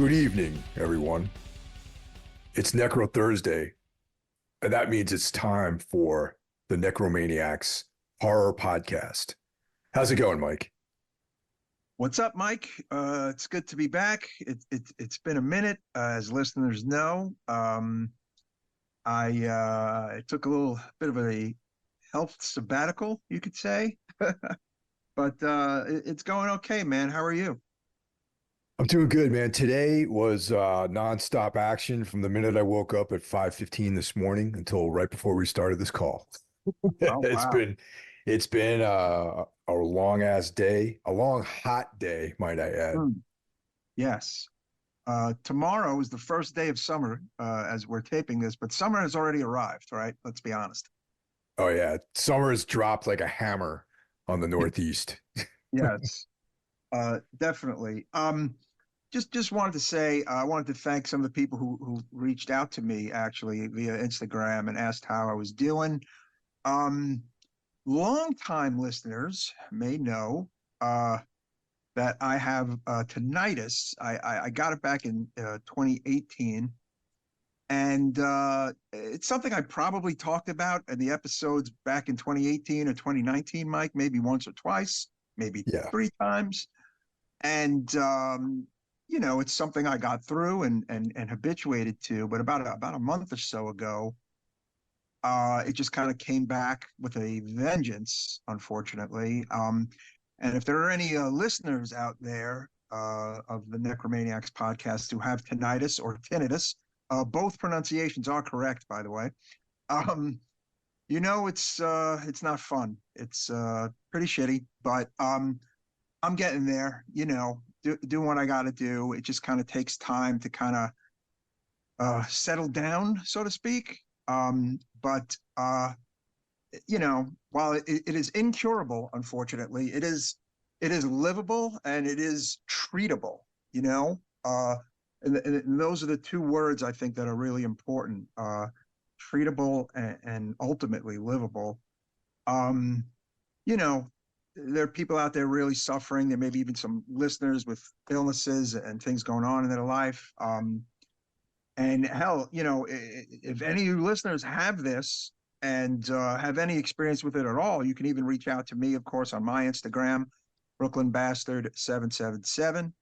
Good evening, everyone. It's Necro Thursday, and that means it's time for the Necromaniacs horror podcast. How's it going, Mike? What's up, Mike? It's good to be back. It's been a minute, as listeners know. I took a little bit of a health sabbatical, you could say, but it's going okay, man. How are you? I'm doing good, man. Today was nonstop action from the minute I woke up at 5:15 this morning until right before we started this call. Oh, It's wow. been it's been a long ass day, a long hot day, might I add. Hmm. Yes. Tomorrow is the first day of summer, as we're taping this, but summer has already arrived, right? Let's be honest. Oh yeah, summer has dropped like a hammer on the Northeast. Yes, definitely. Just wanted to say, I wanted to thank some of the people who reached out to me actually via Instagram and asked how I was doing. Um, Longtime listeners may know uh, that I have tinnitus. I got it back in 2018, and it's something I probably talked about in the episodes back in 2018 or 2019, Mike, maybe once or twice, maybe Yeah. three times. And it's something I got through and habituated to. But about a month or so ago, it just kind of came back with a vengeance, unfortunately. And if there are any listeners out there of the Necromaniacs podcast who have tinnitus or tinnitus, both pronunciations are correct, by the way. Um, it's not fun. It's pretty shitty, but I'm getting there. Doing what I got to do. It just kind of takes time to kind of settle down, so to speak. But while it is incurable, unfortunately, it is livable and it is treatable. You know, uh, and those are the two words I think that are really important: treatable and ultimately livable. Um, you know, there are people out there really suffering. There may be even some listeners with illnesses and things going on in their life. And hell, if any of you listeners have this and have any experience with it at all, you can even reach out to me, of course, on my Instagram, Brooklyn Bastard 777.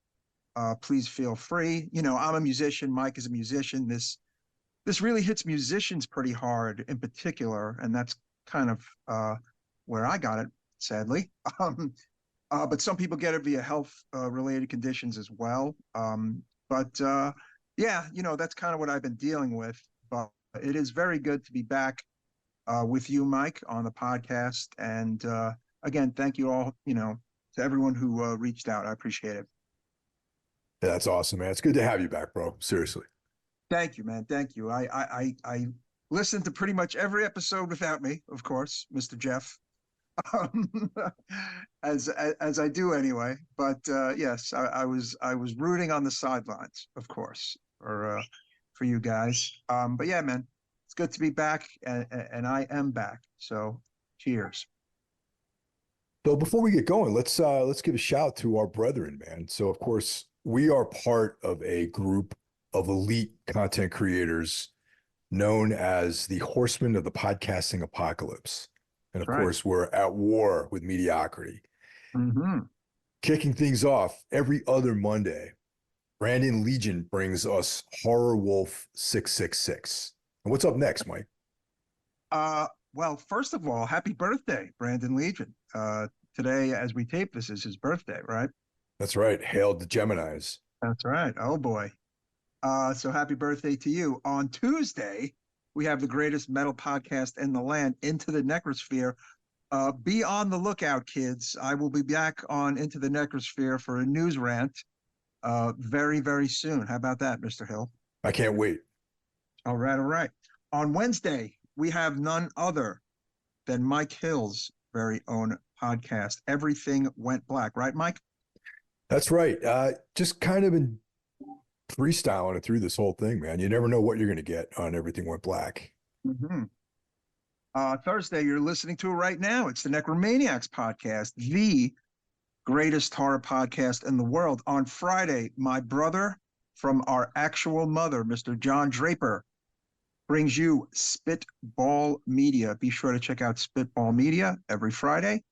Please feel free. I'm a musician. Mike is a musician. This really hits musicians pretty hard in particular, and that's kind of where I got it, sadly. But some people get it via health related conditions as well. But yeah, that's kind of what I've been dealing with. But it is very good to be back with you, Mike, on the podcast. And again, thank you all, to everyone who reached out. I appreciate it. Yeah, that's awesome, man. It's good to have you back, bro. Seriously. Thank you, man. Thank you. I listened to pretty much every episode without me, of course, Mr. Jeff. um, as I do anyway. But yes, I was rooting on the sidelines, of course, for you guys. But yeah, man, it's good to be back, and I am back. So, cheers. So before we get going, let's give a shout to our brethren, man. So of course, we are part of a group of elite content creators known as the Horsemen of the Podcasting Apocalypse. And That's of right. course, we're at war with mediocrity. Mm-hmm. Kicking things off every other Monday, Brandon Legion brings us Horror Wolf 666. And what's up next, Mike? Well, first of all, happy birthday, Brandon Legion. Today, as we tape this, is his birthday, right? That's right. Hail the Geminis. That's right. Oh boy. So happy birthday to you. On Tuesday, we have the greatest metal podcast in the land, Into the Necrosphere. Be on the lookout, kids. I will be back on Into the Necrosphere for a news rant very, very soon. How about that, Mr. Hill? I can't wait. All right, all right. On Wednesday, we have none other than Mike Hill's very own podcast, Everything Went Black. Right, Mike? That's right. Just kind of been freestyling it through this whole thing, man. You never know what you're going to get on Everything Went Black. Mm-hmm. Thursday, you're listening to it right now. It's the Necromaniacs podcast, the greatest horror podcast in the world. On Friday, my brother from our actual mother, Mr. John Draper, brings you Spitball Media. Be sure to check out Spitball Media every Friday.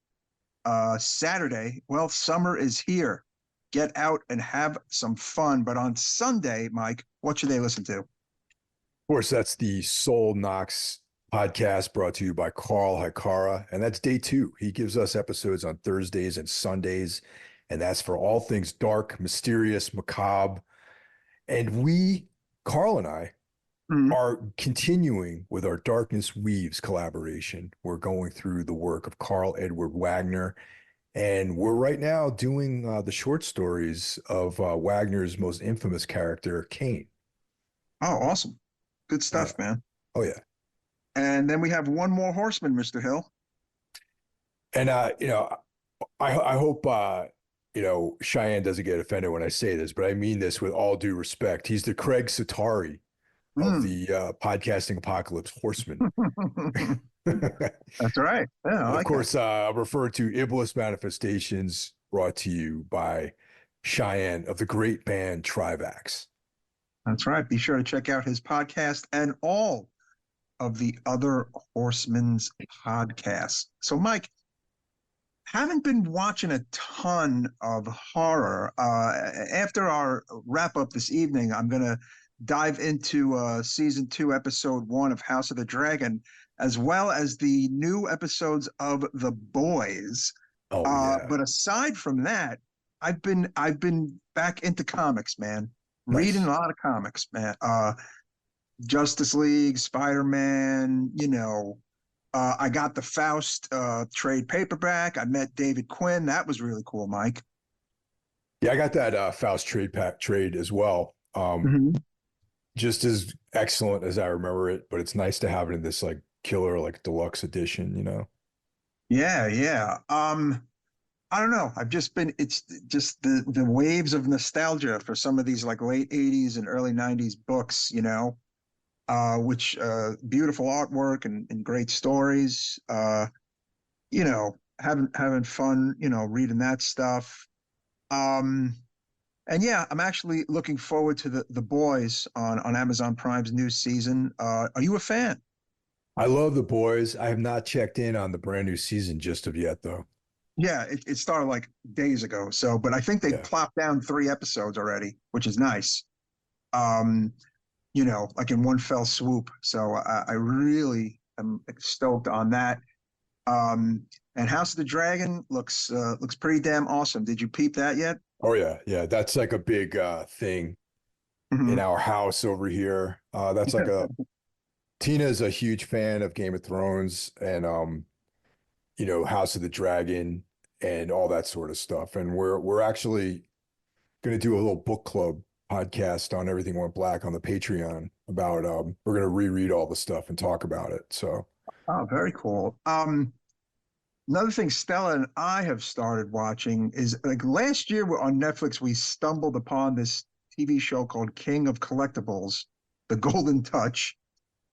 Saturday, well, summer is here. Get out and have some fun. But on Sunday, Mike, what should they listen to? course, that's the Soul Knox podcast brought to you by Carl Hikara, and that's day two. He gives us episodes on Thursdays and Sundays, and that's for all things dark, mysterious, macabre. And we, Carl and I, Mhm. are continuing with our Darkness Weaves collaboration. We're going through the work of Carl Edward Wagner, and we're right now doing the short stories of Wagner's most infamous character, Cain. Oh, awesome. Good Yeah. stuff, man. Oh, yeah. And then we have one more horseman, Mr. Hill. And I hope Cheyenne doesn't get offended when I say this, but I mean this with all due respect. He's the Craig Satari of Mm. the podcasting apocalypse horseman. That's right. Yeah, I And of like that. course, I refer to Iblis Manifestations brought to you by Cheyenne of the great band Trivax. That's right. Be sure to check out his podcast and all of the other Horsemen's podcasts. So, Mike, haven't been watching a ton of horror. After our wrap up this evening, I'm going to dive into season two, episode one of House of the Dragon, as well as the new episodes of The Boys. Oh yeah, But aside from that, I've been back into comics, man. Reading a nice. lot of comics, man. Justice League, Spider Man, I got the Faust trade paperback. I met David Quinn. That was really cool, Mike. Yeah, I got that Faust trade as well. Mhm. Just as excellent as I remember it, but it's nice to have it in this like killer like deluxe edition. Yeah, yeah. I don't know. It's just the waves of nostalgia for some of these like late 80s and early 90s books, which beautiful artwork and great stories. Having fun, reading that stuff. Um, and yeah, I'm actually looking forward to the boys on Amazon Prime's new season. Are you a fan? I love the boys. I have not checked in on the brand new season just of yet, though. Yeah, it started like days ago. So, but I think they Yeah. plopped down 3 episodes already, which is nice. Um, like in one fell swoop. So I really am stoked on that. Um, and House of the Dragon looks pretty damn awesome. Did you peep that yet? Oh yeah, yeah. That's like a big thing in Mhm. our house over here. That's like a Tina is a huge fan of Game of Thrones and House of the Dragon and all that sort of stuff. And we're actually going to do a little book club podcast on Everything Went Black on the Patreon about we're going to reread all the stuff and talk about it. So Oh, very cool. Another thing Stella and I have started watching is like last year on Netflix, we stumbled upon this TV show called King of Collectibles, The Golden Touch,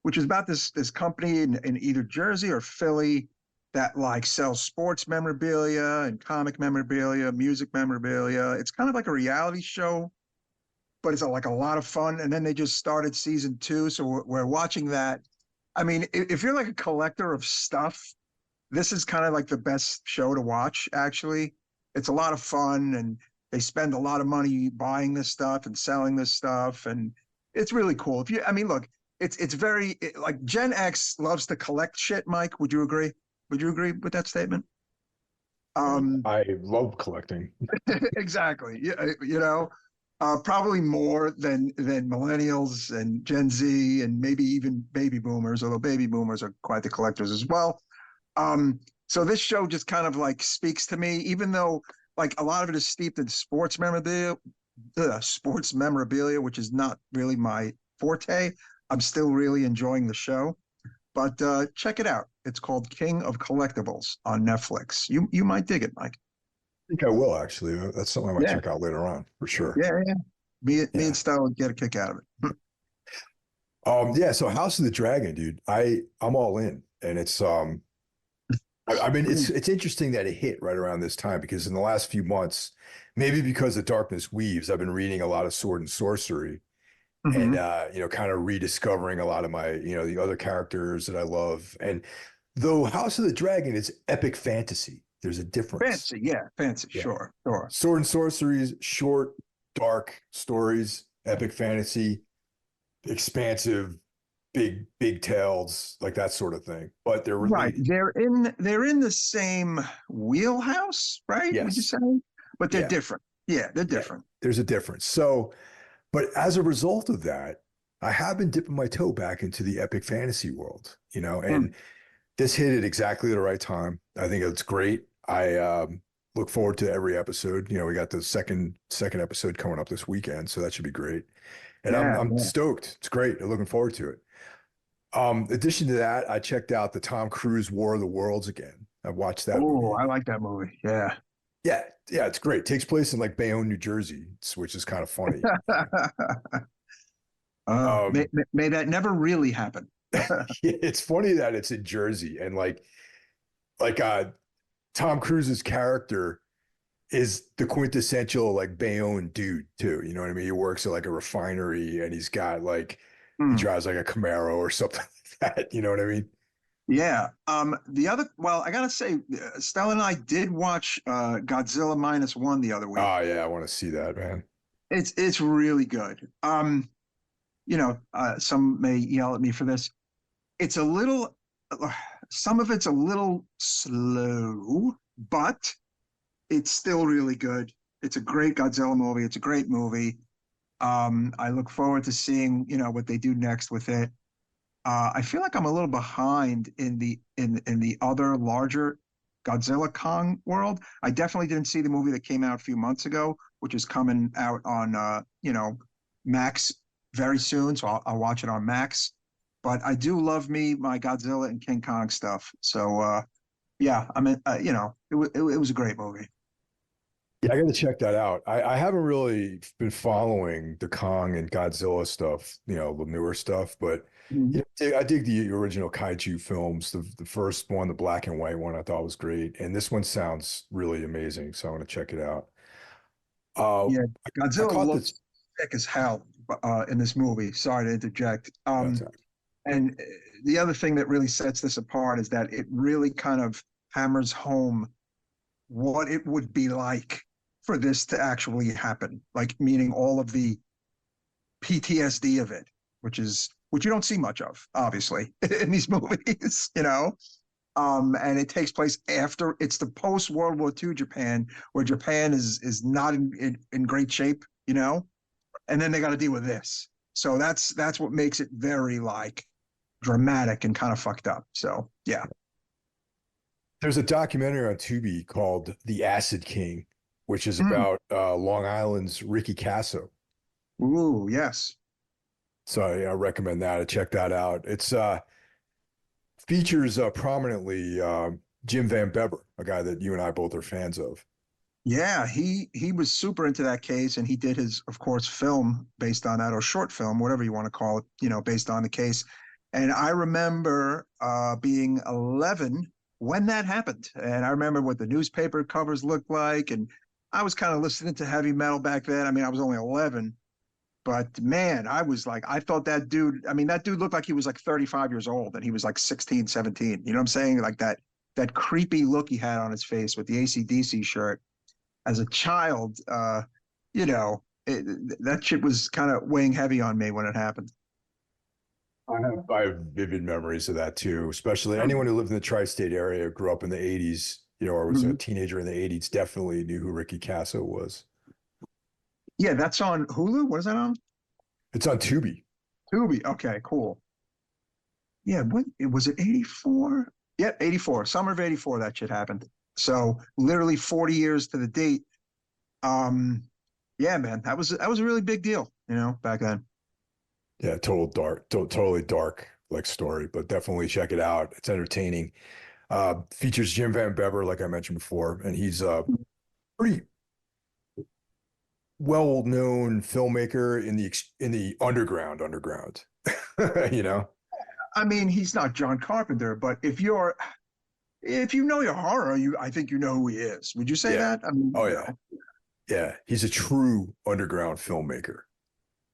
which is about this company in either Jersey or Philly that like sells sports memorabilia and comic memorabilia, music memorabilia. It's kind of like a reality show, but it's like a lot of fun. And then they just started season two, so we're watching that. I mean, if you're like a collector of stuff, this is kind of like the best show to watch, actually. It's a lot of fun and they spend a lot of money buying this stuff and selling this stuff. And it's really cool. I mean, look, it's very like Gen X loves to collect shit, Mike. Would you agree? Would you agree with that statement? Um, I love collecting. exactly. Yeah, probably more than millennials and Gen Z and maybe even baby boomers, although baby boomers are quite the collectors as well. So this show just kind of like speaks to me, even though like a lot of it is steeped in sports memorabilia, which is not really my forte. I'm still really enjoying the show. But check it out. It's called King of Collectibles on Netflix. You might dig it, Mike. I think I will actually. That's something I might Yeah, check out later on for sure. yeah, yeah. Me and Yeah. Stella get a kick out of it. Yeah, so House of the Dragon, dude. I'm all in. And it's I mean, it's interesting that it hit right around this time because in the last few months, maybe because the darkness weaves, I've been reading a lot of sword and sorcery and Hmm. kind of rediscovering a lot of my, the other characters that I love. And though House of the Dragon is epic fantasy, there's a difference. Fancy, yeah, fancy, Yeah. sure, sure. Sword and sorcery is short, dark stories, epic fantasy, expansive, big tales, like that sort of thing. But they're Right. related. They're in the same wheelhouse, right? Would you Yes. say? But they're Yeah. different. Yeah, they're Yeah. different. There's a difference. So, but as a result of that, I have been dipping my toe back into the epic fantasy world, Mm, and this hit at exactly the right time. I think it's great. I look forward to every episode. We got the second episode coming up this weekend, so that should be great. And I'm yeah, I'm yeah. stoked. It's great. I'm looking forward to it. Addition to that, I checked out the Tom Cruise War of the Worlds again. I watched that Oh, movie. I like that movie. Yeah. Yeah, yeah, it's great. It takes place in like Bayonne, New Jersey, which is kind of funny. May, Um, may that never really happen. it's funny that it's in Jersey and like Tom Cruise's character is the quintessential like Bayonne dude too. You know what I mean? He works at like a refinery and he's got like he Mm, drives like a Camaro or something like that. You know what I mean? yeah. Well, I gotta say, Stella and I did watch Godzilla -1 the other week. Oh yeah, I want to see that, man. It's really good. Some may yell at me for this. It's a little, some of it's a little slow, but it's still really good. It's a great Godzilla movie. It's a great movie. I look forward to seeing, what they do next with it. I feel like I'm a little behind in the other larger Godzilla Kong world. I definitely didn't see the movie that came out a few months ago, which is coming out on Max very soon. So I'll watch it on Max. But I do love me my Godzilla and King Kong stuff. So yeah, I mean, it was a great movie. Yeah, I got to check that out. I haven't really been following the Kong and Godzilla stuff, the newer stuff, but Mhm. I dig the original kaiju films. The first one, the black and white one, I thought was great, and this one sounds really amazing. So I'm going to check it out. Uh, Yeah, I Godzilla caught this. looks sick as hell in this movie. Sorry to interject. That's And the other thing that really sets this apart is that it really kind of hammers home what it would be like for this to actually happen. Like meaning all of the PTSD of it, which you don't see much of, obviously, in these movies. And it takes place after it's the post World War II Japan, where Japan is not in great shape, and then they got to deal with this. So that's what makes it very like dramatic and kind of fucked up. So yeah. There's a documentary on Tubi called The Acid King, which is Mm. about Long Island's Ricky Casso. Ooh, yes. So I recommend that. I check that out. It's features prominently Jim Van Bever, a guy that you and I both are fans of. Yeah, he was super into that case, and he did his, of course, film based on that, or short film, whatever you want to call it, based on the case. And I remember being 11 when that happened, and I remember what the newspaper covers looked like, and I was kind of listening to heavy metal back then. I mean, I was only 11, but man, I was like, I thought that dude. I mean, that dude looked like he was like 35 years old, and he was like 16, 17. You know what I'm saying? Like that creepy look he had on his face with the AC/DC shirt as a child, that shit was kind of weighing heavy on me when it happened. I have vivid memories of that too, especially anyone who lived in the tri-state area, grew up in the 80s, or was a Mhm. teenager in the 80s, definitely knew who Ricky Casso was. Yeah, that's on Hulu. What is that on? It's on Tubi. Tubi. Okay, cool. Yeah, what was it? 84? Yeah, 84. Summer of 84. That shit happened. So literally 40 years to the date. Um, yeah, man, that was a really big deal, back then. Yeah, total dark, totally dark like story, but definitely check it out. It's entertaining. Features Jim Van Bever, like I mentioned before, and he's a pretty well-known filmmaker in the underground. You know? I mean, he's not John Carpenter, but if you know your horror, I think you know who he is. Would you say Yeah. that? I mean, Oh yeah. Yeah. He's a true underground filmmaker.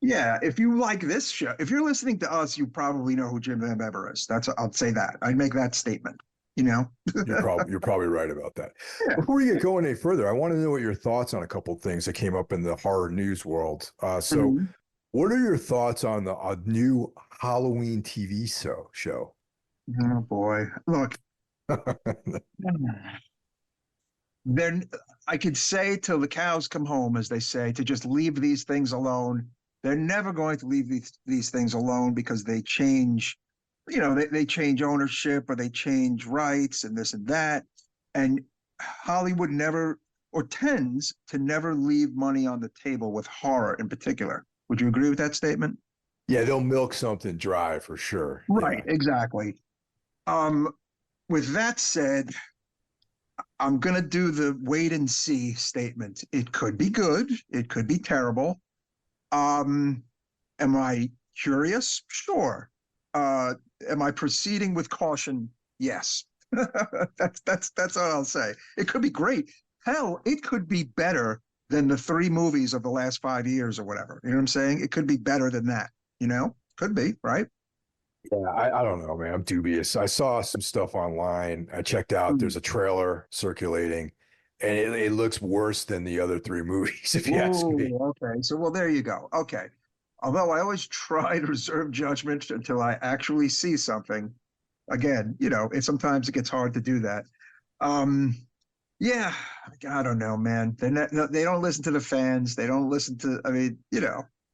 yeah. If you like this show, if you're listening to us, you probably know who Jim Van Bever is. I'll say that. I'd make that statement. You know? You're probably right about that. Yeah. Before you get going any further, I want to know what your thoughts on a couple of things that came up in the horror news world. So, Mhm. what are your thoughts on the new Halloween TV show? Oh boy. Look, then I could say till the cows come home, as they say, to just leave these things alone. They're never going to leave these things alone because they change, they change ownership or they change rights and this and that. And Hollywood never or tends to never leave money on the table with horror in particular. Would you agree with that statement? Yeah, they'll milk something dry for sure. Right, Yeah. exactly. Um, with that said, I'm going to do the wait and see statement. It could be good. It could be terrible. Um, am I curious? Sure. Uh, am I proceeding with caution? Yes. That's all I'll say. It could be great. Hell, it could be better than the three movies of the last 5 years or whatever. You know what I'm saying? It could be better than that. Could be, right? Yeah, I don't know, man. I'm dubious. I saw some stuff online. I checked out, Mm. there's a trailer circulating, and it looks worse than the other three movies, if you ask me. Ooh, okay. So, well, there you go. Okay. Although I always try to reserve judgment until I actually see something. Again, sometimes it gets hard to do that. Um, yeah, I don't know, man. No, they don't listen to the fans. They don't listen to. I mean,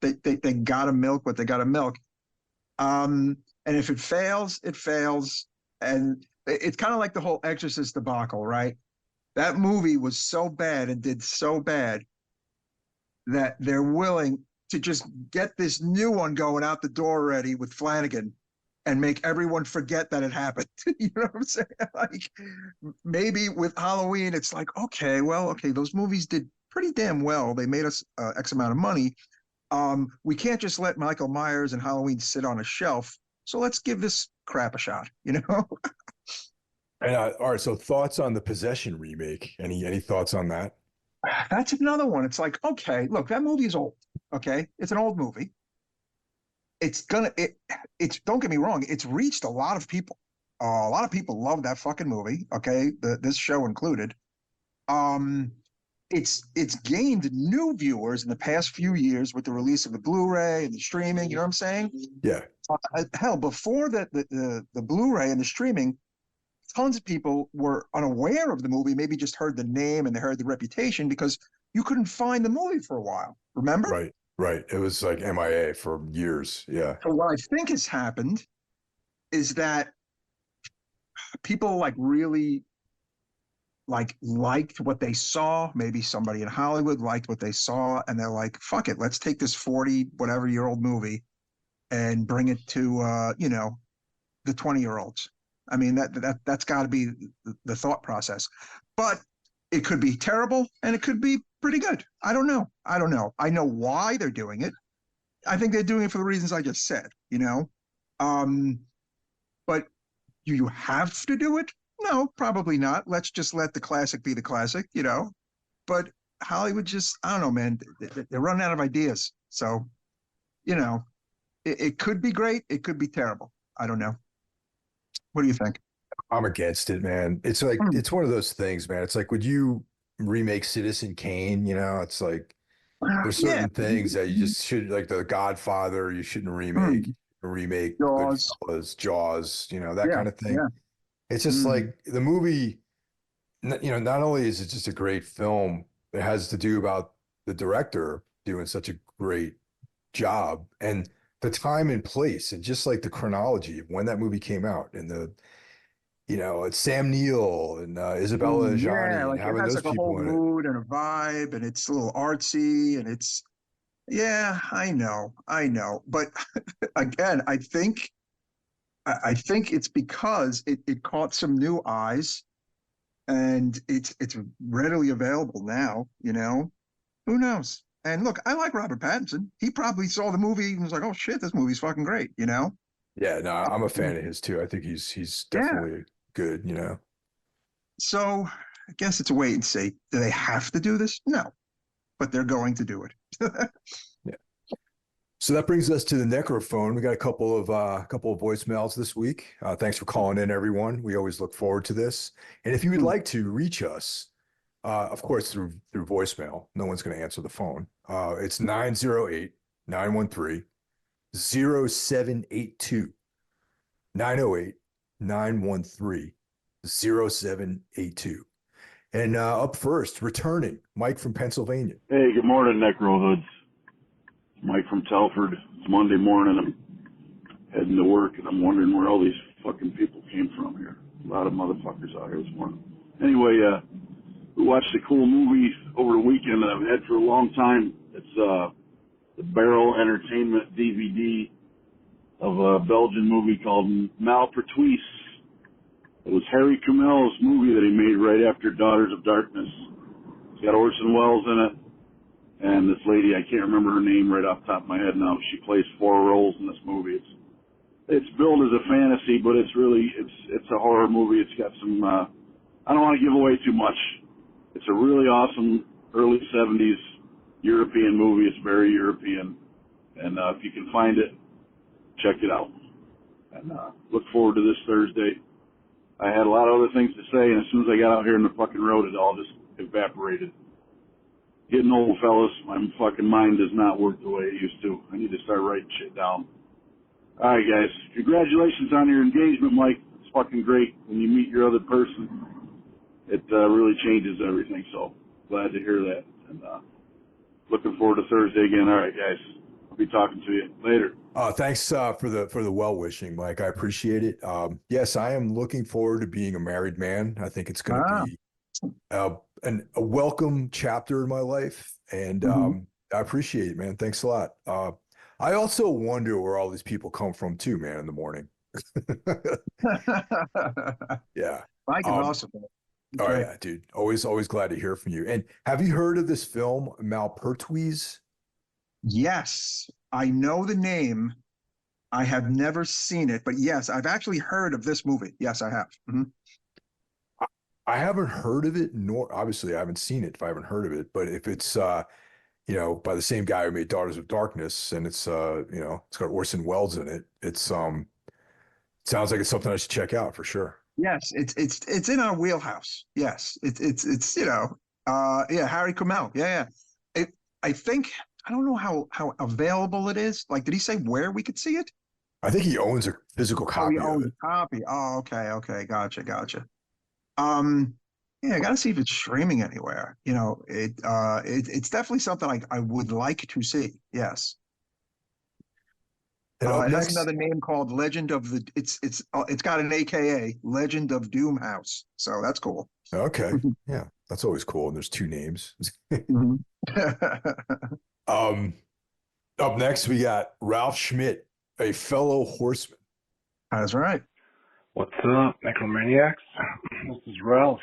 they gotta milk what they gotta milk. And if it fails, it fails. And it's kind of like the whole Exorcist debacle, right? That movie was so bad and did so bad that they're willing to just get this new one going out the door already with Flanagan and make everyone forget that it happened. You know what I'm saying? Like maybe with Halloween, it's like, okay, well, okay, those movies did pretty damn well. They made us X amount of money. We can't just let Michael Myers and Halloween sit on a shelf. So let's give this crap a shot, you know? And all right, so thoughts on the Possession remake? Any thoughts on that? That's another one. It's like, okay, look, that movie is old. Okay. It's an old movie. It's don't get me wrong, it's reached a lot of people. A lot of people love that fucking movie. Okay. This show included. Um, it's gained new viewers in the past few years with the release of the Blu-ray and the streaming. You know what I'm saying? Yeah, Hell, before the Blu-ray and the streaming, tons of people were unaware of the movie, maybe just heard the name and they heard the reputation because you couldn't find the movie for a while. Remember? right, right. It was like MIA for years. Yeah, So what I think has happened is that people like really liked what they saw. Maybe somebody in Hollywood liked what they saw, and they're like, "Fuck it, let's take this 40 whatever year old movie and bring it to the 20-year-olds." I mean that's got to be the thought process, but it could be terrible and it could be pretty good. I don't know. I don't know. I know why they're doing it. I think they're doing it for the reasons I just said. Um, but do you have to do it? No, probably not. Let's just let the classic be the classic. But Hollywood just, I don't know, man. They're running out of ideas. So, you know, it could be great. It could be terrible. I don't know. What do you think? I'm against it, man. It's like Hmm. it's one of those things, man. It's like, would you remake Citizen Kane? It's like there's Yeah. certain things that you just should, like The Godfather, you shouldn't remake. Hmm. Remake Jaws. Goodfellas, Jaws, that Yeah. kind of thing. Yeah. It's just Mm. like the movie, not only is it just a great film, it has to do about the director doing such a great job and the time and place and just like the chronology of when that movie came out and it's Sam Neill and Isabella Yeah, Adjani and like it having has those like a whole people in it. mood and a vibe, and it's a little artsy, and it's yeah, I know. But again, I think it's because it caught some new eyes, and it's readily available now. Who knows? And look, I like Robert Pattinson. He probably saw the movie and was like, "Oh shit, this movie's fucking great." Yeah, no, I'm a fan Mm. of his too. I think he's Yeah. definitely good. So I guess it's a wait and see. Do they have to do this? No, but they're going to do it. Yeah. So that brings us to the Necrophone. We got a couple of voicemails this week. Thanks for calling in, everyone. We always look forward to this. And if you would like to reach us, of course, through voicemail, no one's going to answer the phone. It's 908-913-0782. 908-913-0782. And up first, returning, Mike from Pennsylvania. Hey, good morning, Necro Hoods. It's Mike from Telford. It's Monday morning. I'm heading to work, and I'm wondering where all these fucking people came from here. A lot of motherfuckers out here this morning. Anyway, we watched a cool movie over the weekend that I've had for a long time. It's the Barrel Entertainment DVD of a Belgian movie called Malpertuis. It was Harry Kumel's movie that he made right after Daughters of Darkness. It's got Orson Welles in it, and this lady, I can't remember her name right off the top of my head now. She plays 4 roles in this movie. It's billed as a fantasy, but it's a horror movie. It's got some I don't want to give away too much. It's a really awesome early 70s European movie. It's very European, and if you can find it, check it out. And look forward to this Thursday. I had a lot of other things to say, and as soon as I got out here in the fucking road, it all just evaporated. Getting old, fellas. My fucking mind does not work the way it used to. I need to start writing shit down. All right, guys. Congratulations on your engagement, Mike. It's fucking great when you meet your other person. It really changes everything, so glad to hear that. And looking forward to Thursday again. All right, guys. I'll be talking to you later. Thanks for the well wishing, Mike. I appreciate it. Yes, I am looking forward to being a married man. I think it's going to Ah. be a welcome chapter in my life, and Mhm. I appreciate it, man. Thanks a lot. I also wonder where all these people come from too, man, in the morning. Yeah. Mike is Um, awesome. He's oh great. yeah, dude. Always glad to hear from you. And have you heard of this film, Malpertuis? Yes, I know the name. I have never seen it, but yes, I've actually heard of this movie. Yes, I have. I haven't heard of it, nor obviously I haven't seen it if I haven't heard of it. But if it's by the same guy who made Daughters of Darkness, and it's got Orson Welles in it. Sounds like it's something I should check out for sure. Yes, it's in our wheelhouse. Yes, yeah, Harry Kumel. Yeah, yeah. I think I don't know how available it is. Like, did he say where we could see it? I think he owns a physical Oh, he copy of owns it. a copy. Oh, okay, okay, gotcha. Um, yeah, I gotta see if it's streaming anywhere. It's definitely something I would like to see. Yes. And up It has next, another name called Legend of the. It's got an AKA Legend of Doom House. So that's cool. okay, yeah, that's always cool. And there's two names. Mhm. um, Up next, we got Ralph Schmidt, a fellow horseman. That's right. What's up, Necromaniacs? This is Ralph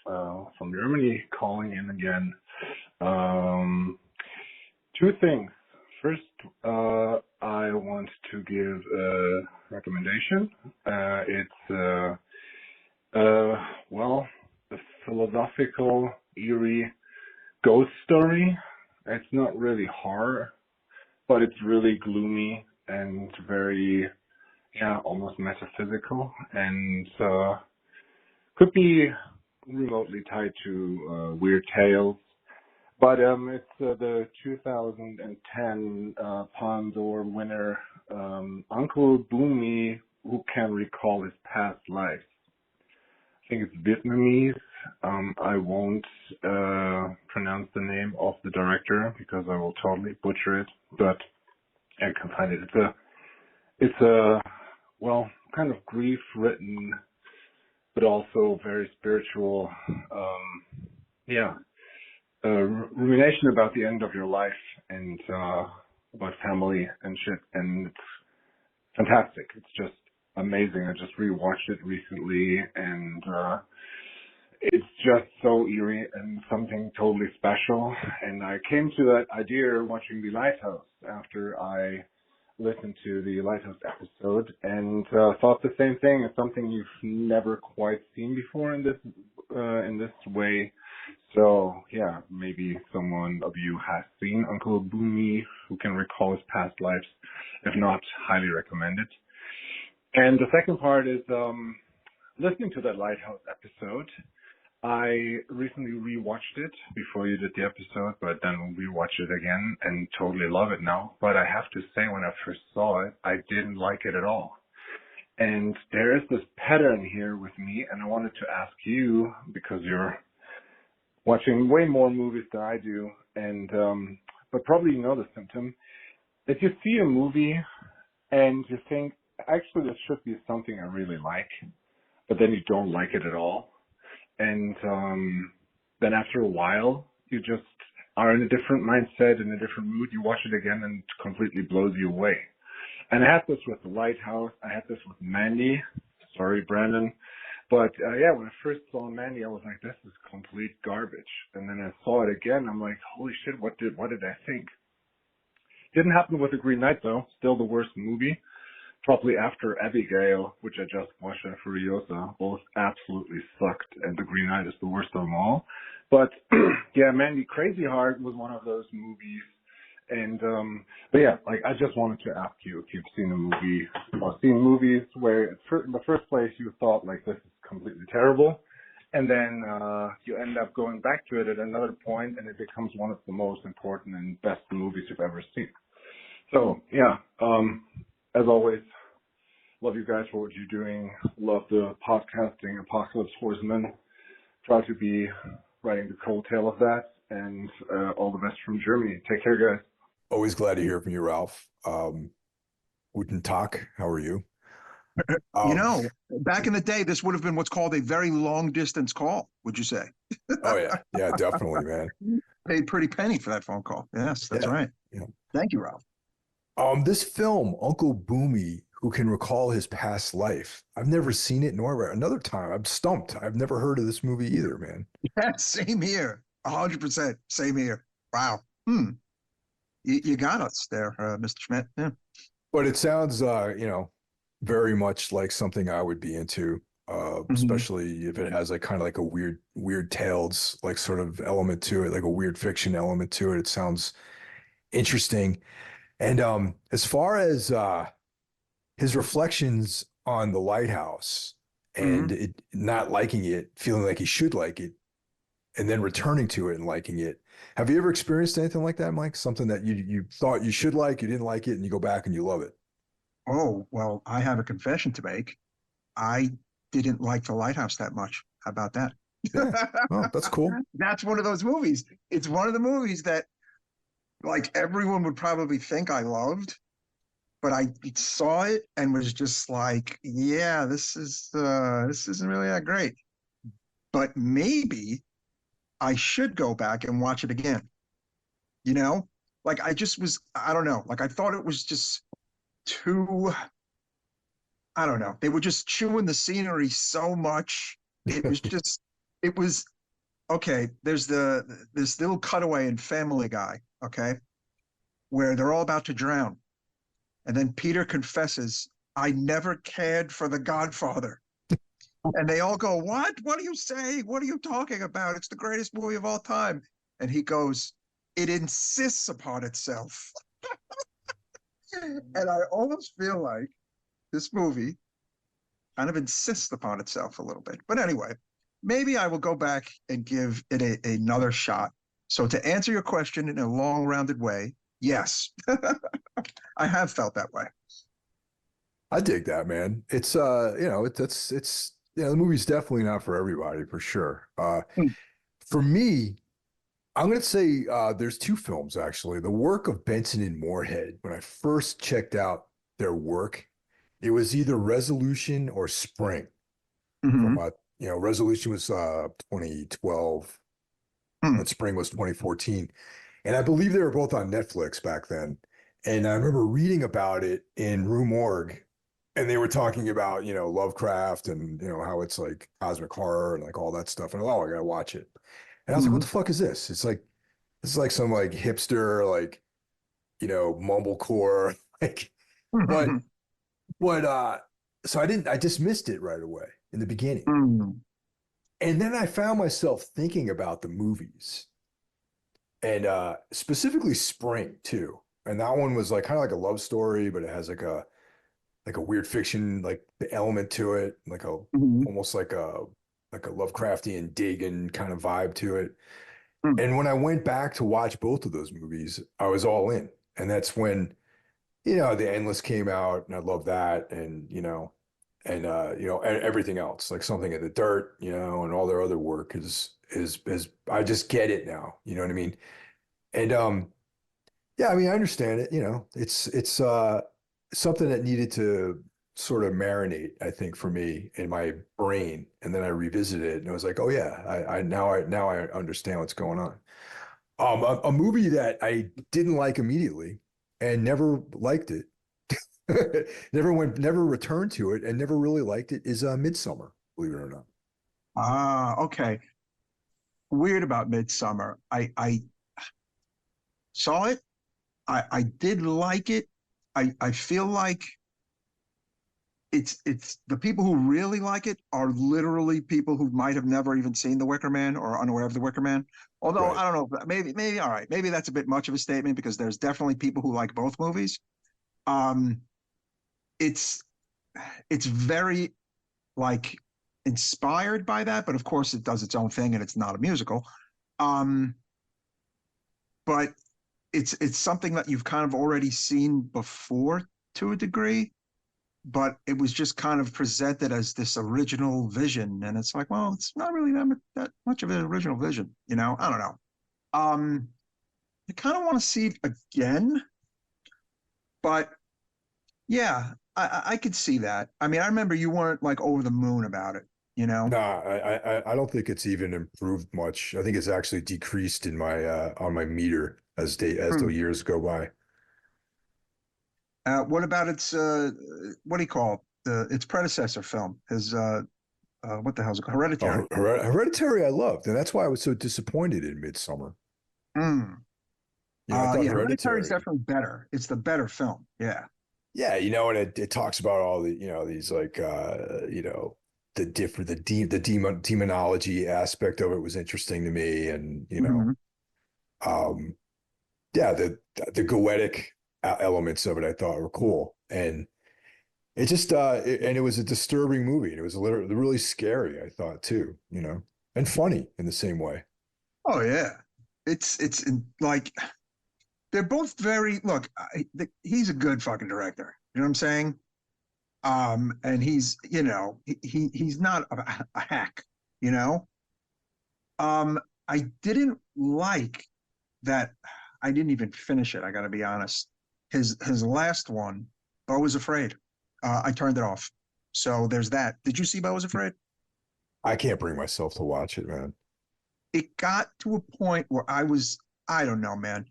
from Germany calling in again. Two things. First, I want to give a recommendation. It's well, a philosophical, eerie ghost story. It's not really horror, but it's really gloomy and very, yeah, almost metaphysical, and could be remotely tied to Weird Tales. But it's the 2010 Palme d'Or winner, Uncle Boomy, who can recall his past life. I think it's Vietnamese. I won't pronounce the name of the director because I will totally butcher it, but I can find it. It's a well, kind of grief-written, but also very spiritual. Yeah, rumination about the end of your life and about family and shit, and it's fantastic. It's just amazing. I just rewatched it recently, and it's just so eerie and something totally special. And I came to that idea watching The Lighthouse after I listened to the Lighthouse episode and thought the same thing. It's something you've never quite seen before in this in this way. So yeah, maybe someone of you has seen Uncle Boomy who can recall his past lives. If not, highly recommend it. And the second part is listening to that Lighthouse episode. I recently rewatched it before you did the episode, but then rewatched it again and totally love it now. But I have to say, when I first saw it, I didn't like it at all. And there is this pattern here with me, and I wanted to ask you, because you're watching way more movies than I do, and but probably you know the symptom, that you see a movie and you think, actually, this should be something I really like, but then you don't like it at all. And then after a while, you just are in a different mindset, in a different mood. You watch it again and it completely blows you away. And I had this with The Lighthouse. I had this with Mandy. Sorry, Brandon. But yeah, when I first saw Mandy, I was like, this is complete garbage. And then I saw it again. I'm like, holy shit, what did I think? Didn't happen with The Green Knight, though. Still the worst movie. Probably after Abigail, which I just watched, and Furiosa, both absolutely sucked, and The Green Knight is the worst of them all. But yeah, Mandy Crazy Heart was one of those movies. And but yeah, like, I just wanted to ask you if you've seen a movie or seen movies where in the first place you thought, like, this is completely terrible, and then you end up going back to it at another point and it becomes one of the most important and best movies you've ever seen. So yeah, as always, love you guys for what you're doing. Love the podcasting Apocalypse Horseman. Try to be riding the coattail of that. And all the best from Germany. Take care, guys. Always glad to hear from you, Ralph. Guten Tag. How are you? You know, back in the day, this would have been what's called a very long distance call, would you say? Oh yeah. Yeah, definitely, man. Paid pretty penny for that phone call. Yes, that's right. Yeah. Thank you, Ralph. This film, Uncle Boomy, who can recall his past life. I've never seen it, nor another time. I'm stumped. I've never heard of this movie either, man. Yeah, same here. 100%. Same here. Wow. You got us there, Mr. Schmidt. Yeah. But it sounds, very much like something I would be into, especially if it has like kind of like a weird tales, like sort of element to it, like a weird fiction element to it. It sounds interesting. And as far as his reflections on the lighthouse and it not liking it, feeling like he should like it, and then returning to it and liking it. Have you ever experienced anything like that, Mike? Something that you thought you should like, you didn't like it, and you go back and you love it. Oh, well, I have a confession to make. I didn't like The Lighthouse that much. How about that? Yeah. Oh, that's cool. That's one of those movies. It's one of the movies that, like, everyone would probably think I loved, but I saw it and was just like, yeah, this isn't really that great. But maybe I should go back and watch it again. You know, like, I don't know. Like, I thought it was just too, I don't know. They were just chewing the scenery so much. It was just, it was okay. There's this little cutaway in Family Guy, okay, where they're all about to drown. And then Peter confesses, I never cared for The Godfather. And they all go, what? What do you say? What are you talking about? It's the greatest movie of all time. And he goes, it insists upon itself. And I almost feel like this movie kind of insists upon itself a little bit. But anyway, maybe I will go back and give it another shot. So to answer your question in a long rounded way, yes, I have felt that way. I dig that, man. It's the movie's definitely not for everybody, for sure. For me, I'm going to say there's two films, actually. The work of Benson and Moorhead, when I first checked out their work, it was either Resolution or Spring. From Resolution was 2012, and Spring was 2014. And I believe they were both on Netflix back then. And I remember reading about it in Rue Morgue, and they were talking about, Lovecraft and, how it's like cosmic horror and like all that stuff. And I gotta watch it. And I was like, what the fuck is this? This is like some like hipster, like, mumblecore, like, but so I dismissed it right away in the beginning. And then I found myself thinking about the movies and specifically Spring too. And that one was like kind of like a love story, but it has like a weird fiction like the element to it, like a Mhm. almost like a Lovecraftian Dagon kind of vibe to it. Mm. And when I went back to watch both of those movies, I was all in. And that's when, The Endless came out, and I love that, and everything else, like Something in the Dirt, and all their other work is I just get it now. You know what I mean? And yeah, I mean, I understand it. It's something that needed to sort of marinate, I think, for me in my brain, and then I revisited it, and I was like, oh yeah, I understand what's going on. A movie that I didn't like immediately and never liked it, never returned to it, and never really liked it is Midsummer, believe it or not. Ah, okay. Weird about Midsummer. I saw it. I did like it. I feel like it's the people who really like it are literally people who might have never even seen The Wicker Man or unaware of The Wicker Man. Although Right. I don't know, maybe all right, maybe that's a bit much of a statement because there's definitely people who like both movies. Um, it's it's very like inspired by that, but of course it does its own thing and it's not a musical. Um, but it's something that you've kind of already seen before to a degree, but it was just kind of presented as this original vision, and it's like, well, it's not really that much of an original vision, you know? I don't know. Um, I kind of want to see it again, but yeah, I could see that. I mean, I remember you weren't like over the moon about it, you know? Nah, I don't think it's even improved much. I think it's actually decreased in my on my meter as the Hmm. years go by. What about its what do you call it? Its predecessor film, his what the hell's it called? Hereditary. Hereditary I loved, and that's why I was so disappointed in Midsummer. Mm. I thought Yeah, Hereditary is Hereditary, definitely better. It's the better film. Yeah. yeah, and it talks about all the, these like the demonology aspect of it was interesting to me, and Mhm. um yeah, the goetic elements of it I thought were cool. And and it was a disturbing movie, and it was literally really scary, I thought too, and funny in the same way. Oh yeah. Like they're both very look. He's a good fucking director. You know what I'm saying? And he's he's not a hack. You know. I didn't like that. I didn't even finish it. I got to be honest. His last one, Bo was Afraid. I turned it off. So there's that. Did you see Bo was Afraid? I can't bring myself to watch it, man. It got to a point where I don't know, man.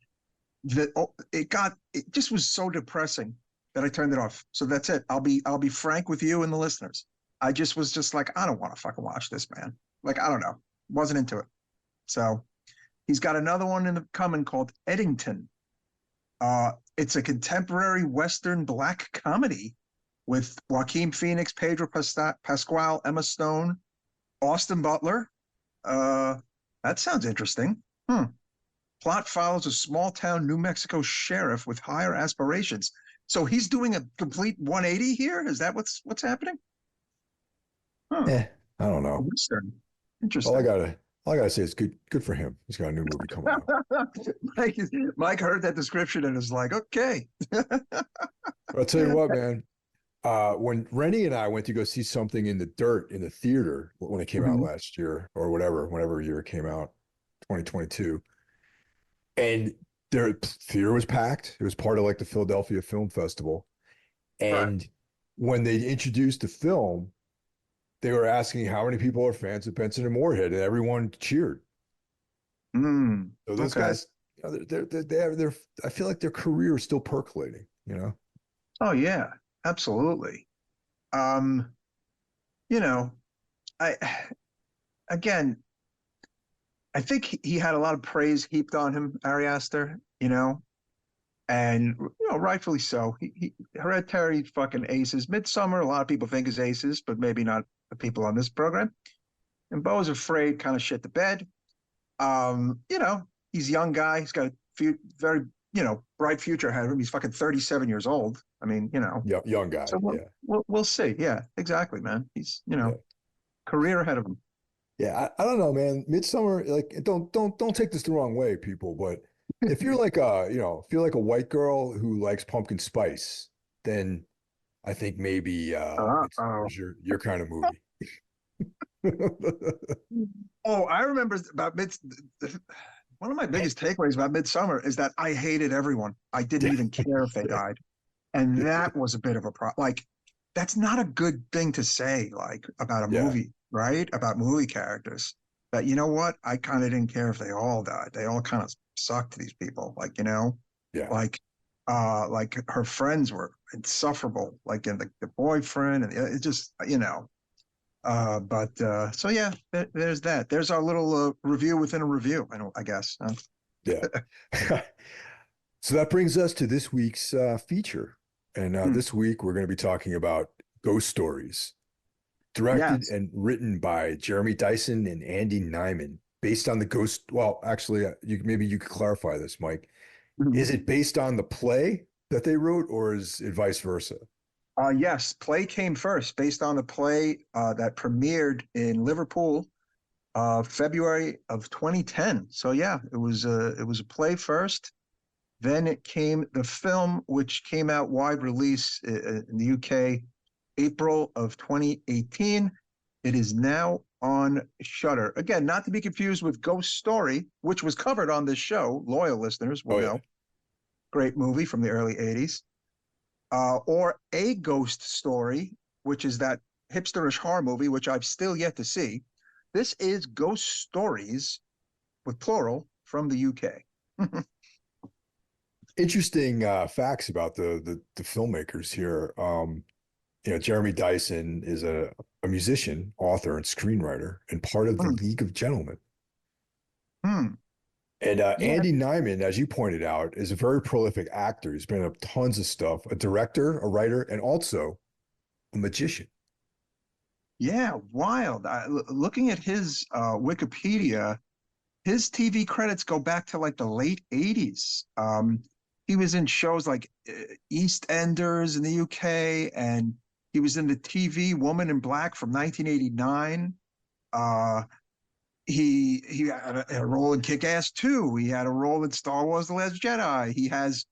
It just was so depressing that I turned it off. So that's it. I'll be frank with you and the listeners. I just was just like, I don't want to fucking watch this, man. Like, I don't know. Wasn't into it. So he's got another one in the coming called Eddington. It's a contemporary Western black comedy with Joaquin Phoenix, Pedro Pascal, Emma Stone, Austin Butler. Uh, that sounds interesting. Hmm. Plot follows a small town New Mexico sheriff with higher aspirations. So he's doing a complete 180 here? Is that what's happening? Huh. I don't know. Western. All I Interesting. gotta all I gotta say is good for him. He's got a new movie coming out. Mike, Mike heard that description and is like, okay. But I'll tell you what, man. When Rennie and I went to go see Something in the Dirt in the theater when it came out Mhm. last year or whatever year it came out, 2022, and their theater was packed. It was part of like the Philadelphia Film Festival. Right. And when they introduced the film, they were asking how many people are fans of Benson and Moorhead, and everyone cheered. Mm, So those okay. guys, they're I feel like their career is still percolating. Oh yeah, absolutely. Um, you know, I again, I think he had a lot of praise heaped on him, Ari Aster, and rightfully so. He Hereditary fucking aces. Midsummer, a lot of people think is aces, but maybe not the people on this program. and Bo's afraid kind of shit the bed. You know, he's a young guy. He's got a very, you know, bright future ahead of him. He's fucking 37 years old. I mean, you know, Young guy. so Yeah. we'll see. Yeah, exactly, man. He's, you Yeah. know, career ahead of him. Yeah. I don't know, man. Midsummer, like, don't take this the wrong way, people, but if you're like if you're like a white girl who likes pumpkin spice, then I think maybe Uh-oh. Midsummer's your kind of movie. Oh, I remember about one of my biggest takeaways about Midsummer is that I hated everyone. I didn't even care if they died. And that was a bit of a problem. Like, that's not a good thing to say, like, about a Yeah. movie, right? About movie characters. But you know what? I kind of didn't care if they all died. They all kind of sucked, these people. Like, you know, Yeah. like her friends were insufferable, like in the boyfriend, and it just, you know. So yeah, there's that. There's our little review within a review, I guess. Yeah. So that brings us to this week's feature. And Hmm. this week we're going to be talking about Ghost Stories, directed Yes. and written by Jeremy Dyson and Andy Nyman, based on the ghost. Well, actually, maybe you could clarify this, Mike. Mhm. Is it based on the play that they wrote, or is it vice versa? Yes, play came first, based on the play that premiered in Liverpool, February of 2010. So yeah, it was a play first. Then it came the film, which came out wide release in the UK, April of 2018. It is now on Shudder. Again, not to be confused with Ghost Story, which was covered on this show. Loyal listeners will Oh yeah. know. Great movie from the early 80s. Or A Ghost Story, which is that hipsterish horror movie, which I've still yet to see. This is Ghost Stories, with plural, from the UK. Interesting facts about the filmmakers here. Jeremy Dyson is a musician, author, and screenwriter, and part of the Hmm. League of Gentlemen. Hmm. And Yeah. Andy Nyman, as you pointed out, is a very prolific actor. He's been in tons of stuff, a director, a writer, and also a magician. Yeah, wild. Looking at his Wikipedia, his TV credits go back to like the late 80s. He was in shows like EastEnders in the UK, and he was in the TV Woman in Black from 1989. Uh, he had a role in Kick-Ass 2. He had a role in Star Wars: The Last Jedi. He has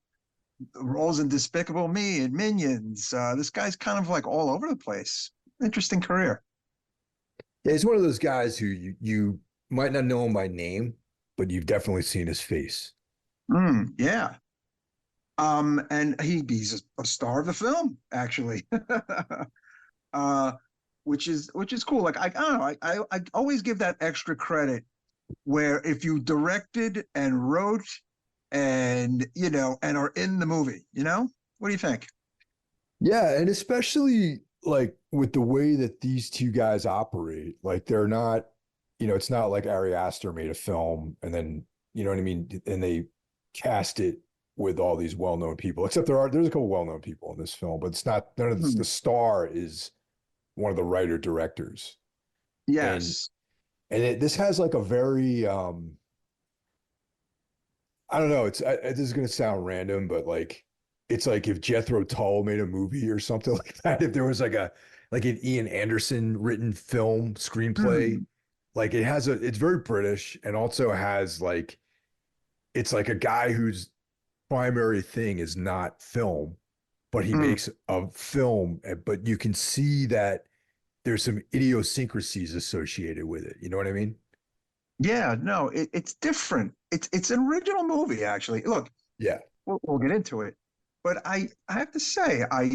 roles in Despicable Me and Minions. This guy's kind of like all over the place. Interesting career. Yeah, he's one of those guys who you might not know him by name, but you've definitely seen his face. Yeah. And he's a star of the film, actually. uh, which is cool. Like I don't know, I always give that extra credit where if you directed and wrote and you know and are in the movie, you know? What do you think? Yeah, and especially like with the way that these two guys operate, like they're not, it's not like Ari Aster made a film and then, you know what I mean, and they cast it with all these well-known people. Except there's a couple well-known people in this film, but it's not none of this, Hmm. the star is one of the writer directors. And Yes. this has like a very I don't know. This is gonna sound random, but like it's like if Jethro Tull made a movie or something like that. If there was like an Ian Anderson written film screenplay, Hmm. like it's very British and also has like it's like a guy whose primary thing is not film, but he Hmm. makes a film, but you can see that there's some idiosyncrasies associated with it. You know what I mean? Yeah, no, it's different. It's an original movie, actually. Look, Yeah. we'll get into it. But I have to say, I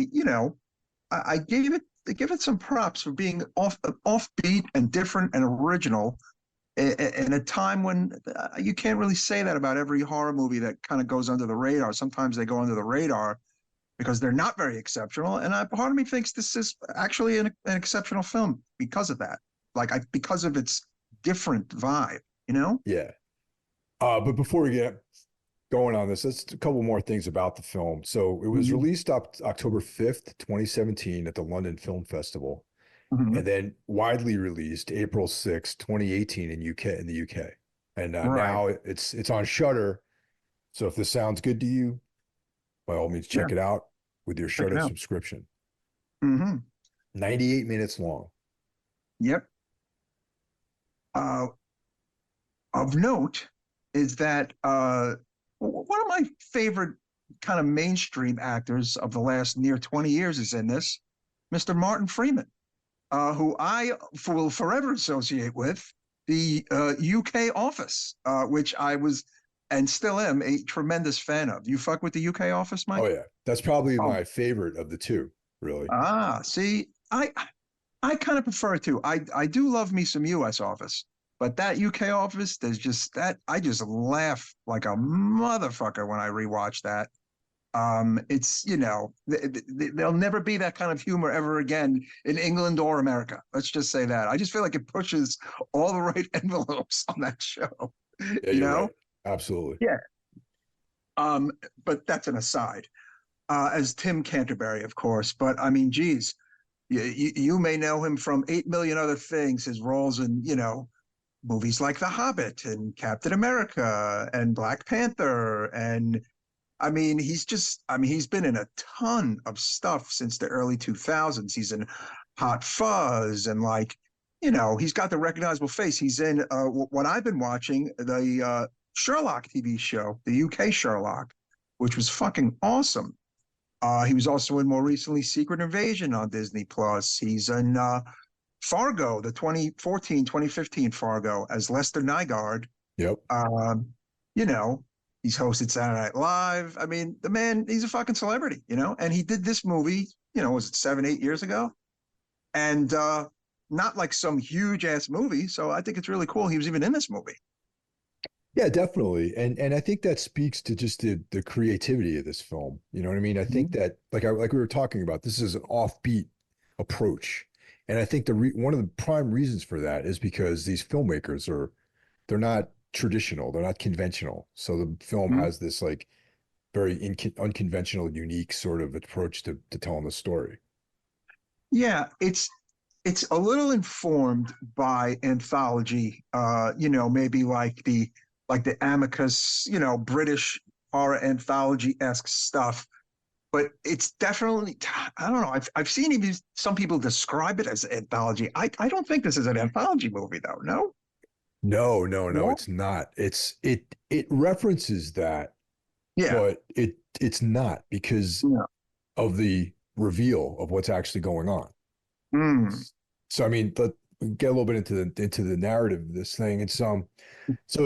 give it some props for being offbeat and different and original in a time when you can't really say that about every horror movie that kind of goes under the radar. Sometimes they go under the radar because they're not very exceptional. And part of me thinks this is actually an exceptional film because of that. Because of its different vibe, you know? Yeah. But before we get going on this, let's a couple more things about the film. So it was Mhm. released October 5th, 2017 at the London Film Festival. Mhm. and then widely released April 6th, 2018 in the UK. And Right. now it's on Shudder. So if this sounds good to you, by all means, Yeah. check it out with your Check it Shudder out. subscription. Hmm. 98 minutes long. Yep. Uh, of note is that one of my favorite kind of mainstream actors of the last near 20 years is in this, Mr. Martin Freeman, who I will forever associate with the UK Office, which I was and still am a tremendous fan of. You fuck with the UK Office, Oh Mike? yeah, that's probably Oh, my favorite of the two, really. see, I kind of prefer it too. I do love me some US Office, but that UK Office, there's just that I just laugh like a motherfucker when I rewatch that. It's there'll never be that kind of humor ever again in England or America. Let's just say that. I just feel like it pushes all the right envelopes on that show. Yeah, You you're know? right. Absolutely. Yeah. But that's an aside. As Tim Canterbury, of course. But I mean, geez, you may know him from 8 million other things. His roles in movies like The Hobbit and Captain America and Black Panther and I mean, he's been in a ton of stuff since the early 2000s. He's in Hot Fuzz and he's got the recognizable face. He's in what I've been watching, the Sherlock TV show, the UK Sherlock, which was fucking awesome. He was also in more recently Secret Invasion on Disney Plus. He's in Fargo, the 2014, 2015 Fargo as Lester Nygaard. Yep. Um, you know, he's hosted Saturday Night Live. I mean, the man, he's a fucking celebrity, and he did this movie, was it 7, 8 years ago? And not like some huge ass movie. So I think it's really cool. He was even in this movie. Yeah, definitely. And I think that speaks to just the creativity of this film. You know what I mean? I think Mhm. that like we were talking about, this is an offbeat approach. And I think one of the prime reasons for that is because these filmmakers they're not traditional, they're not conventional. So the film Mhm. has this like very unconventional, unique sort of approach to telling the story. Yeah, it's a little informed by anthology, maybe like the Amicus, British horror anthology-esque stuff. But it's definitely, I don't know. I've seen even some people describe it as anthology. I don't think this is an anthology movie though. No? No, no, no, No? it's not. It references that, Yeah. but it's not because Yeah. of the reveal of what's actually going on. Mm. So I mean, let get a little bit into the narrative of this thing. It's so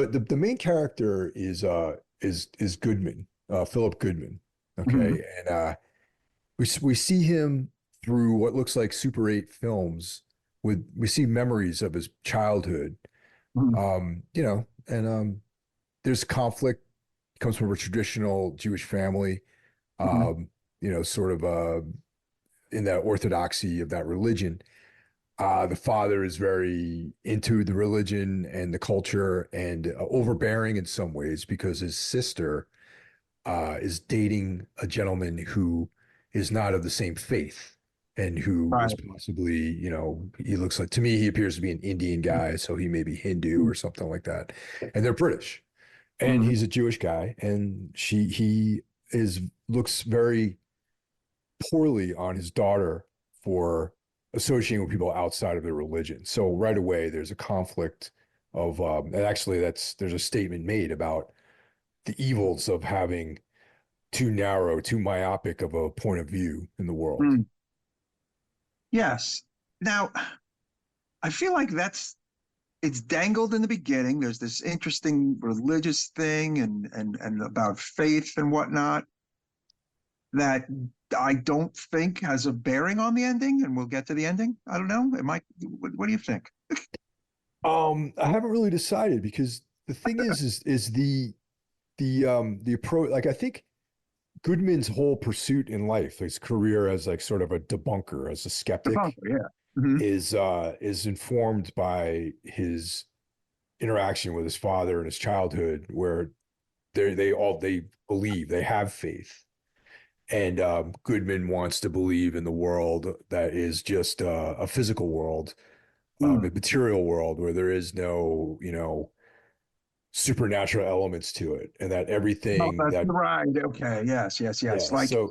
the main character is Goodman, Philip Goodman. Mhm. Okay, and we see him through what looks like Super 8 films with we see memories of his childhood. Mhm. And there's conflict. He comes from a traditional Jewish family. Mhm. Um, sort of in the orthodoxy of that religion. The father is very into the religion and the culture and overbearing in some ways because his sister is dating a gentleman who is not of the same faith and who is Right. possibly, he looks like, to me, he appears to be an Indian guy. So he may be Hindu or something like that. And they're British. And Mhm. he's a Jewish guy. And he looks very poorly on his daughter for associating with people outside of their religion. So right away, there's a conflict of, and actually, there's a statement made about the evils of having too narrow, too myopic of a point of view in the world. Mhm. Yes. Now, I feel like it's dangled in the beginning. There's this interesting religious thing and about faith and whatnot that I don't think has a bearing on the ending, and we'll get to the ending. I don't know. It might. What do you think? I haven't really decided because the thing is the approach. Like I think Goodman's whole pursuit in life, his career as like sort of a debunker, as a The skeptic, bunker, yeah. Hmm. is informed by his interaction with his father in his childhood, where they believe they have faith, And Goodman wants to believe in the world that is just a physical world, a Mm. material world where there is no, supernatural elements to it, and that No, everything that's that, right. Okay. Yes. Yes. Yes. yeah. Like So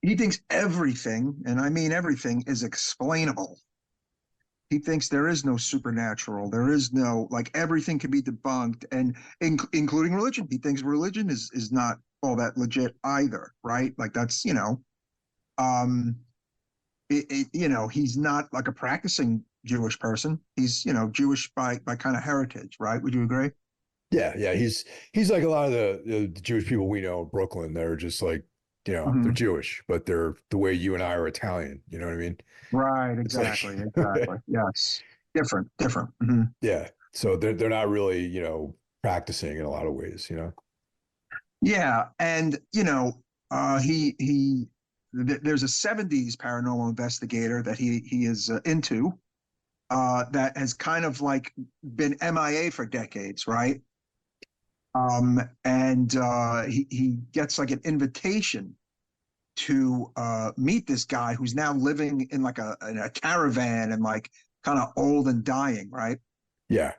he thinks everything, and I mean everything, is explainable. He thinks there is no supernatural. There is no, like, everything can be debunked, and including religion. He thinks religion is not all that legit either, right? Like that's um, he's not like a practicing Jewish person. He's Jewish by kind of heritage, right? Would you agree? yeah, yeah, he's like a lot of the Jewish people we know in Brooklyn. They're just like, they're Hmm. Jewish, but they're the way you and I are Italian. You know what I mean? Right. It's like, Exactly. Exactly. Yes. Different. Different. Hmm. yeah. So they're not really, practicing in a lot of ways. Yeah, and there's a '70s paranormal investigator that he is into that has kind of like been MIA for decades, right? And he gets like an invitation to meet this guy who's now living in like a caravan and like kind of old and dying, right? Yeah.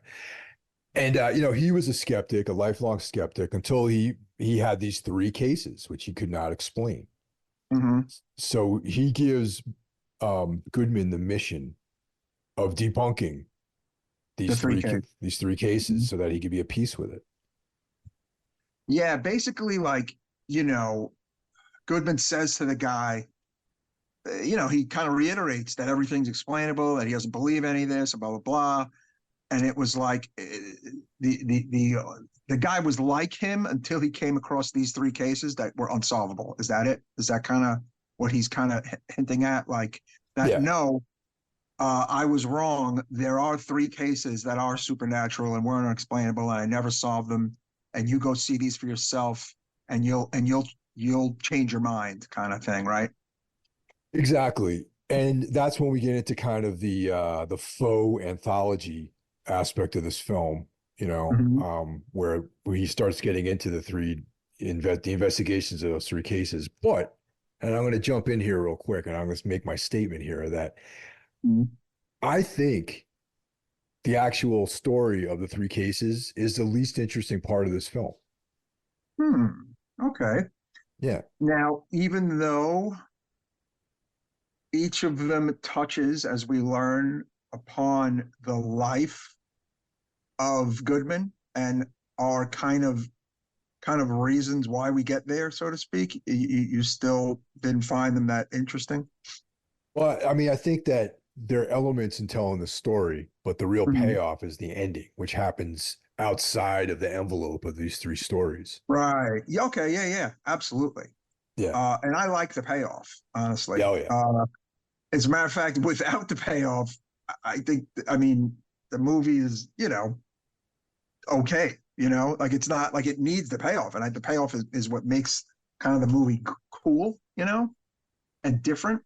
And he was a skeptic, a lifelong skeptic, until he had these three cases which he could not explain. Hmm. So he gives Goodman the mission of debunking The these three three K. these three cases so that he could be at peace with it. Yeah, basically, like, you know, Goodman says to the guy, he kind of reiterates that everything's explainable, that he doesn't believe any of this, blah blah blah. And it was like the guy was like him until he came across these three cases that were unsolvable. Is that it? Is that kind of what he's kind of hinting at? Like that? Yeah, No, I was wrong. There are three cases that are supernatural and were unexplainable, and I never solved them. And you go see these for yourself, and you'll change your mind, kind of thing, right? exactly. And that's when we get into kind of the faux anthology aspect of this film, Mm-hmm. where he starts getting into the investigations of those three cases. But, and I'm going to jump in here real quick, and I'm going to make my statement here that I think the actual story of the three cases is the least interesting part of this film. Hmm. Okay. Yeah. Now, even though each of them touches, as we learn, upon the life of Goodman and are kind of reasons why we get there, so to speak, you still didn't find them that interesting. Well, I mean, I think that there are elements in telling the story, but the real Mhm. payoff is the ending, which happens outside of the envelope of these three stories. Right. Yeah, okay. Yeah. Yeah. Absolutely. Yeah. And I like the payoff, Yeah. honestly. Oh, yeah. As a matter of fact, without the payoff, I think, I mean, the movie is, okay. Like it's not like it needs the payoff. And the payoff is what makes kind of the movie cool, and different.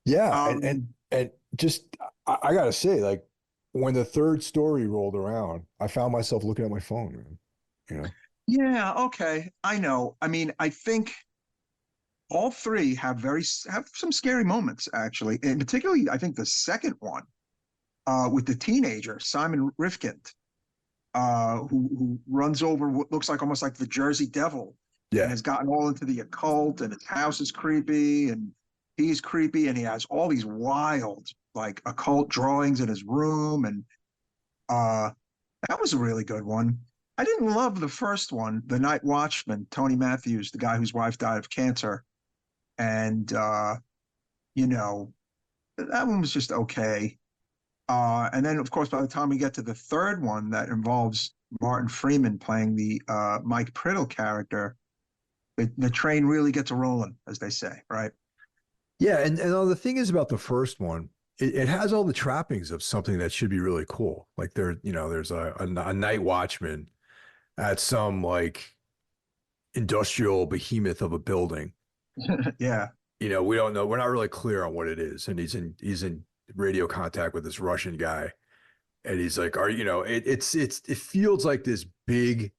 Yeah. And, and, Um, and just, I gotta say, like, when the third story rolled around, I found myself looking at my phone, man. You know? yeah, okay. I know. I mean, I think all three have some scary moments, actually. And particularly, I think the second one, with the teenager, Simon Rifkind, who runs over what looks like almost like the Jersey Devil and Yeah. has gotten all into the occult, and his house is creepy and he's creepy, and he has all these wild like occult drawings in his room, and uh that was a really good one. I didn't love the first one, The Night Watchman, Tony Matthews, the guy whose wife died of cancer. And you know, that one was just okay. And then, of course, by the time we get to the third one that involves Martin Freeman playing the Mike Priddle character, the train really gets a rolling, as they say, right? Yeah. And the thing is about the first one, it has all the trappings of something that should be really cool. Like there's a night watchman at some like industrial behemoth of a building. Yeah. We don't know. We're not really clear on what it is. And he's in radio contact with this Russian guy. And he's like, it feels like this big,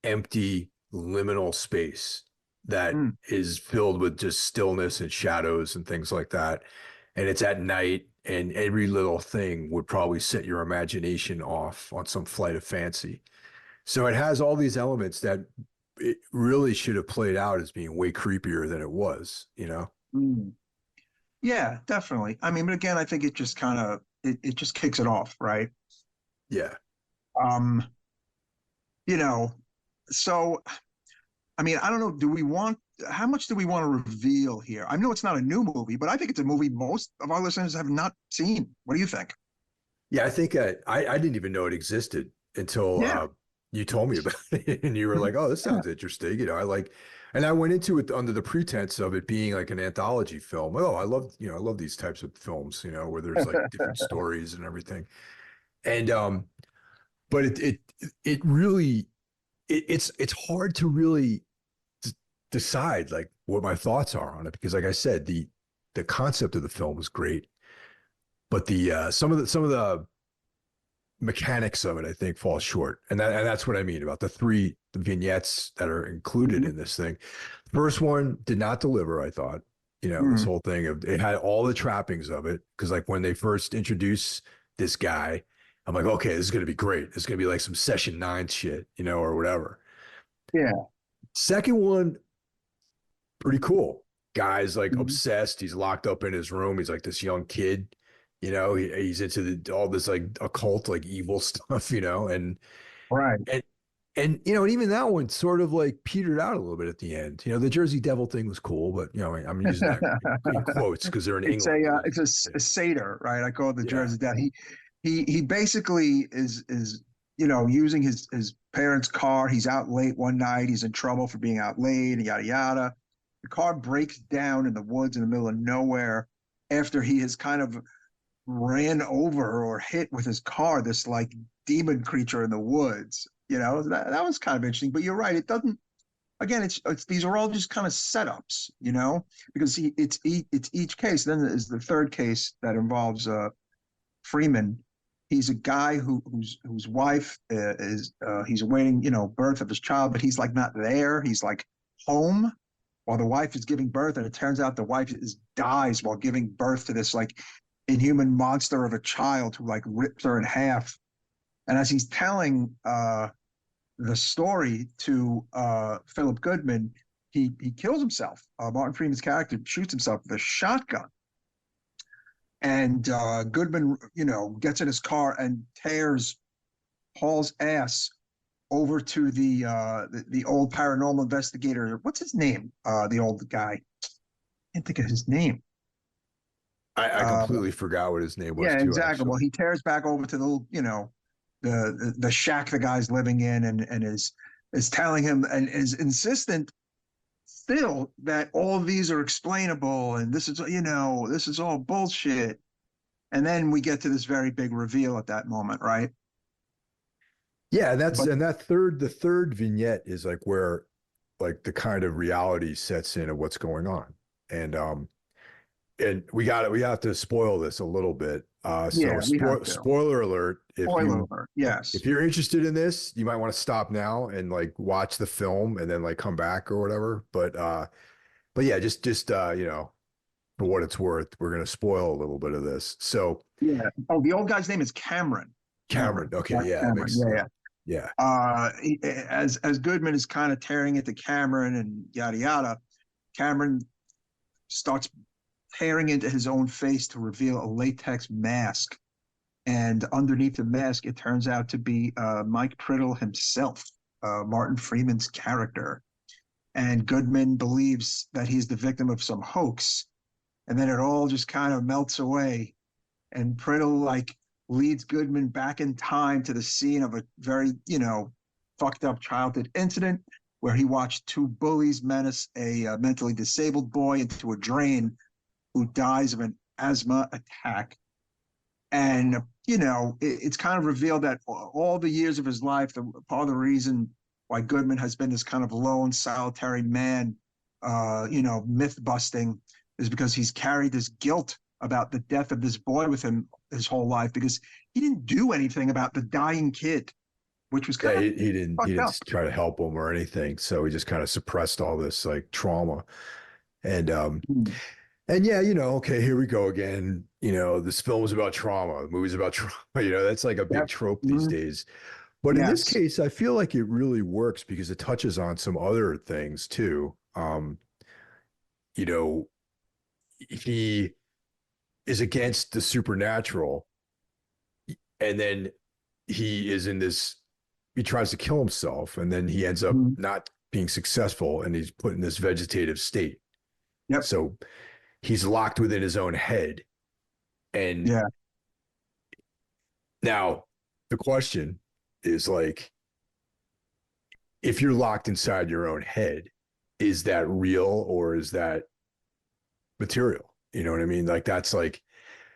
empty, liminal space that Mm. is filled with just stillness and shadows and things like that. And it's at night, and every little thing would probably set your imagination off on some flight of fancy. So it has all these elements that it really should have played out as being way creepier than it was, you know? Mm. Yeah, definitely. I mean, but again, I think it just kind of it just kicks it off, right? Yeah. Um, you know, so I mean, I don't know, do we want how much do we want to reveal here? I know it's not a new movie, but I think it's a movie most of our listeners have not seen. What do you think? Yeah, I think I didn't even know it existed until Yeah. you told me about it, and you were like, "Oh, this Yeah. sounds interesting." You know, I like, and I went into it under the pretense of it being like an anthology film. Oh, I love, I love these types of films, where there's like different stories and everything. And but it really it's hard to really decide like what my thoughts are on it because, like I said, the concept of the film was great, but the some of the mechanics of it, I think, falls short. And that's what I mean about the three vignettes that are included Mhm. in this thing. First one did not deliver, I thought. This Mm. whole thing of it had all the trappings of it. Cause like when they first introduce this guy, I'm like, okay, this is gonna be great. It's gonna be like some session 9 shit, or whatever. Yeah. Second one, pretty cool. Guy's like Mhm. obsessed. He's locked up in his room. He's like this young kid. He's into all this like occult, like evil stuff. Right. And and even that one sort of like petered out a little bit at the end. The Jersey Devil thing was cool, but I'm using that in quotes because they're in It's England. a satyr, right? I call it the Yeah, Jersey Devil. He basically is using his parents' car. He's out late one night. He's in trouble for being out late, yada yada. The car breaks down in the woods in the middle of nowhere after he has kind of ran over or hit with his car this like demon creature in the woods. That was kind of interesting. But you're right. It doesn't. Again, it's these are all just kind of setups, because it's each case. Then there's the third case that involves Freeman. He's a guy whose wife is he's awaiting birth of his child, but he's like not there. He's like home while the wife is giving birth, and it turns out the wife dies while giving birth to this like inhuman monster of a child who like rips her in half. And as he's telling the story to Philip Goodman, he kills himself. Martin Freeman's character shoots himself with a shotgun. And Goodman, gets in his car and tears Paul's ass over to the old paranormal investigator. What's his name? The old guy. I can't think of his name. I Uh, completely forgot what his name was yeah, too, exactly. Well, actually. he tears back over to the shack the guy's living in, and is telling him and is insistent still that all of these are explainable and this is all bullshit. And then we get to this very big reveal at that moment, right? Yeah, But and the third vignette is like where like the kind of reality sets in of what's going on. And we have to spoil this a little bit. So yeah, we have to. spoiler alert, Spoiler alert. if Yes. you're interested in this, you might want to stop now and like watch the film and then like come back or whatever. But yeah, just for what it's worth, we're gonna spoil a little bit of this. So Yeah. Oh, the old guy's name is Cameron. Cameron, okay, Mark yeah, it Cameron. makes Yeah, yeah. yeah. As Goodman is kind of tearing into Cameron and yada yada, Cameron starts tearing into his own face to reveal a latex mask. And underneath the mask, it turns out to be Mike Priddle himself, Martin Freeman's character. And Goodman believes that he's the victim of some hoax. And then it all just kind of melts away. And Priddle like leads Goodman back in time to the scene of a very, fucked up childhood incident where he watched two bullies menace a mentally disabled boy into a drain who dies of an asthma attack. And it's kind of revealed that all the years of his life, part of the reason why Goodman has been this kind of lone, solitary man, myth busting, is because he's carried this guilt about the death of this boy with him his whole life because he didn't do anything about the dying kid. which was Yeah, kind of he fucked didn't up. try to help him or anything. So he just kind of suppressed all this like trauma. And Mm. and yeah, you know, okay, here we go again. You know, this film is about trauma, the movie's about trauma. You know, that's like a big Yep. trope these Mhm. days. But in this Yes. case, I feel like it really works because it touches on some other things too. You know, he is against the supernatural, and then he is in this, he tries to kill himself, and then he ends up Mhm. not being successful, and he's put in this vegetative state. Yep. So he's locked within his own head. And Yeah. now the question is like, if you're locked inside your own head, is that real or is that material? You know what I mean? Like that's like,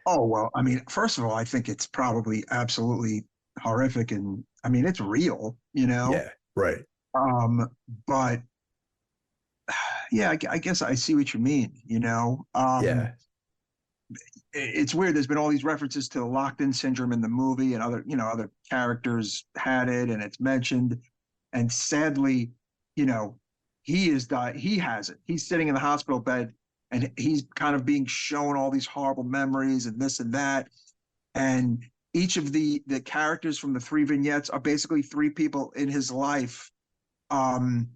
Oh, well, I mean, first of all, I think it's probably absolutely horrific and I mean, it's real, you know? yeah, right. Um, but yeah, I guess I see what you mean, you know? Yeah. It's weird. There's been all these references to the locked-in syndrome in the movie and other, you know, other characters had it and it's mentioned. And sadly, you know, he has it. He's sitting in the hospital bed and he's kind of being shown all these horrible memories and this and that. And each of the characters from the three vignettes are basically three people in his life um,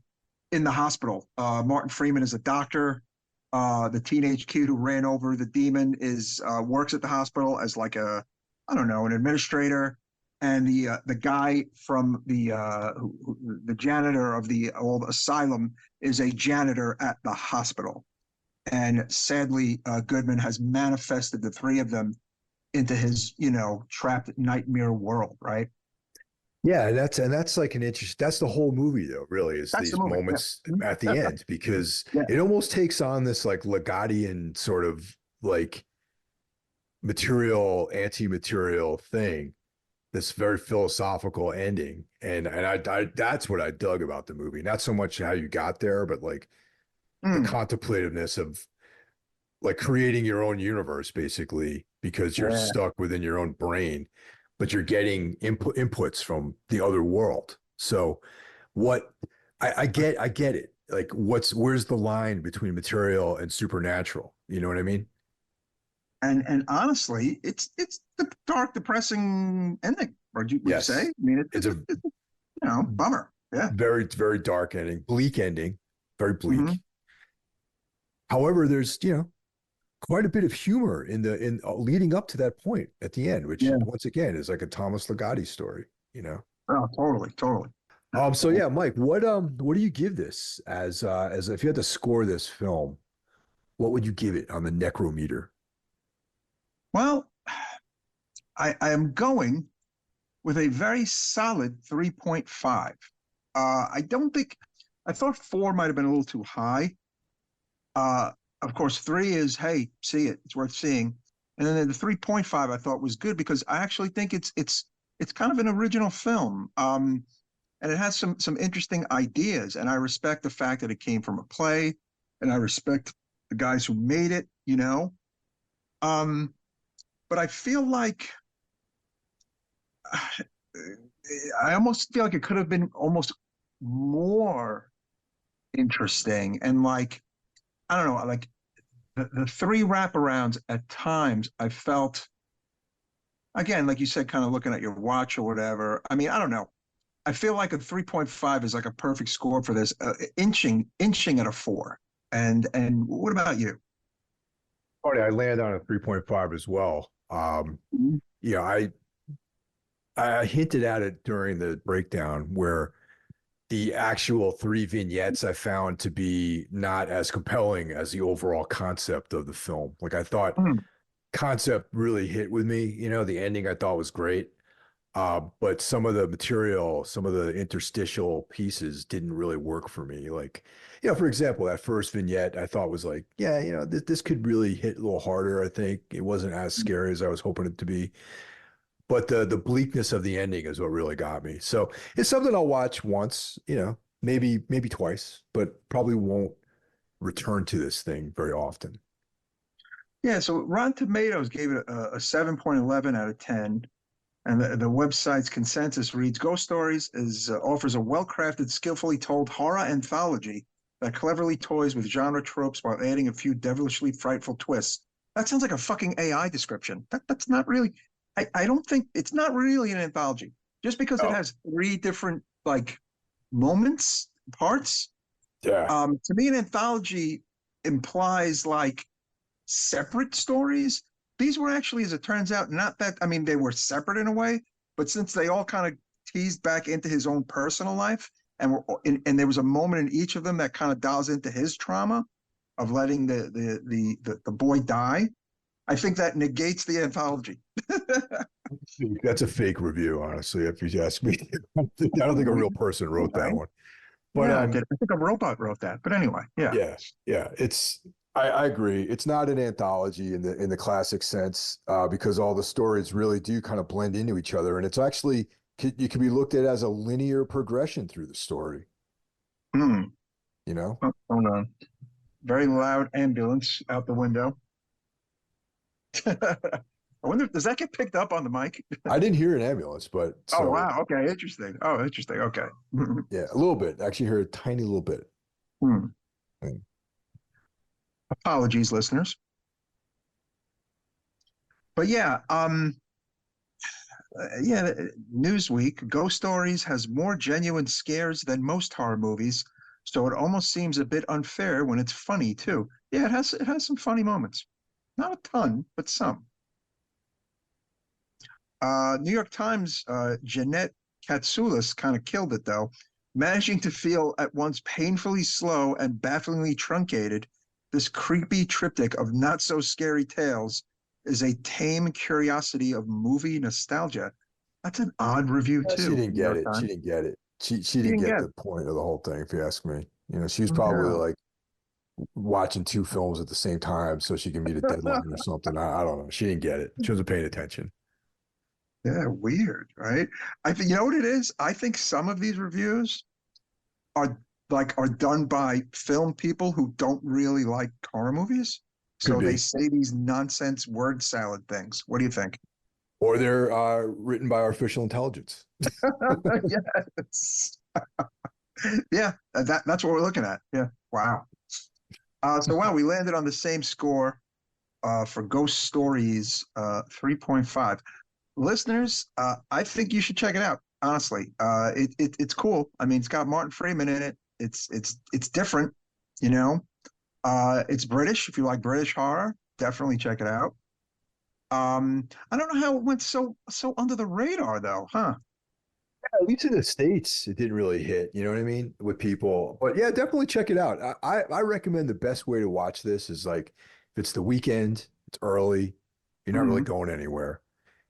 in the hospital. Martin Freeman is a doctor. The teenage kid who ran over the demon is works at the hospital as like a, I don't know, an administrator. And the guy from the janitor of the old asylum is a janitor at the hospital. And sadly, Goodman has manifested the three of them into his, you know, trapped nightmare world, right? Yeah, and that's like an interest. That's the whole movie, though. Really, is That's the these movie. Yeah. moments Mhm. at the end because Yeah. it almost takes on this like Legatian sort of like material anti-material thing. This very philosophical ending, and I that's what I dug about the movie. Not so much how you got there, but like the Mm. contemplativeness of like creating your own universe, basically, because you're Yeah. stuck within your own brain, but you're getting inputs from the other world. So what I get it. Like where's the line between material and supernatural? You know what I mean? And honestly, it's the dark, depressing ending. Would you say? I Yes. mean, It's a it's you know, bummer. Yeah. very dark ending, bleak ending, very Hmm. bleak. However, there's, you know, quite a bit of humor in the in leading up to that point at the end, which Yeah. once again is like a Thomas Ligotti story, you know. Oh, totally, totally. So yeah, Mike, what do you give this as if you had to score this film, what would you give it on the Necrometer? Well, I am going with a very solid 3.5. I don't think I thought four might have been a little too high. Uh, of course, three is, hey, see it, it's worth seeing. And then the 3.5 I thought was good because I actually think it's kind of an original film. And it has some interesting ideas. And I respect the fact that it came from a play, and I respect the guys who made it, you know. Um, but I feel like I almost feel like it could have been almost more interesting and like I don't know, like the three wraparounds at times I felt again, like you said, kind of looking at your watch or whatever. I mean, I don't know. I feel like a 3.5 is like a perfect score for this, inching at a four. And what about you? Funny, I land on a 3.5 as well. Mhm. Yeah, I hinted at it during the breakdown where the actual three vignettes I found to be not as compelling as the overall concept of the film. Like I thought Mm. concept really hit with me. You know, the ending I thought was great. But some of the material, some of the interstitial pieces didn't really work for me. Like, you know, for example, that first vignette I thought was like, yeah, you know, this could really hit a little harder. I think it wasn't as scary as I was hoping it to be. But the bleakness of the ending is what really got me. So it's something I'll watch once, you know, maybe twice, but probably won't return to this thing very often. Yeah, so Rotten Tomatoes gave it a 7.11 out of 10. And the website's consensus reads, Ghost Stories offers a well-crafted, skillfully told horror anthology that cleverly toys with genre tropes while adding a few devilishly frightful twists. That sounds like a fucking AI description. That's not really, I don't think, it's not really an anthology. Just because it Oh, has 3 different, like, moments, parts, yeah. to me, an anthology implies, like, separate stories. These were actually, as it turns out, not that, I mean, they were separate in a way, but since they all kind of teased back into his own personal life, and there was a moment in each of them that kind of dials into his trauma of letting the boy die. I think that negates the anthology. That's a fake review, honestly, if you ask me. I don't think a real person wrote that one. But Yeah, I did. I think a robot wrote that. But anyway, yeah. yeah, it's I agree. It's not an anthology in the classic sense, because all the stories really do kind of blend into each other, and it's actually you can be looked at as a linear progression through the story. Hmm. You know, Oh, hold on. Very loud ambulance out the window. I wonder, does that get picked up on the mic? I didn't hear an ambulance, but Oh, so wow. Okay, interesting. Oh, interesting. Okay. yeah, a little bit. Actually, heard a tiny little bit. Hmm. Mm. Apologies, listeners. But yeah, yeah, Newsweek, Ghost Stories has more genuine scares than most horror movies, so it almost seems a bit unfair when it's funny too. Yeah, it has some funny moments. Not a ton, but some. New York Times, Jeanette Katsoulis kind of killed it though, managing to feel at once painfully slow and bafflingly truncated. This creepy triptych of not so scary tales is a tame curiosity of movie nostalgia. That's an odd review She too, didn't New get York it. She Times. didn't get it. She You didn't didn't get get the point of the whole thing, if you ask me. You know, she was it. probably Yeah. like watching 2 films at the same time so she can meet a deadline or something. I don't know. She didn't get it. She wasn't paying attention. Yeah, weird, right? I think, you know what it is? I think some of these reviews are are done by film people who don't really like horror movies. Could So they be. say these nonsense word salad things. What do you think? Or they're written by artificial intelligence. Yes. Yeah, that's what we're looking at. Yeah. Wow. So wow, we landed on the same score for Ghost Stories 3.5. Listeners, I think you should check it out. Honestly, it's cool. I mean, it's got Martin Freeman in it. It's different, you know. It's British. If you like British horror, definitely check it out. I don't know how it went so under the radar though, huh? At least in the States, it didn't really hit, you know what I mean, with people. But yeah, definitely check it out. I recommend the best way to watch this is like if it's the weekend, it's early, you're not really Mhm. going anywhere.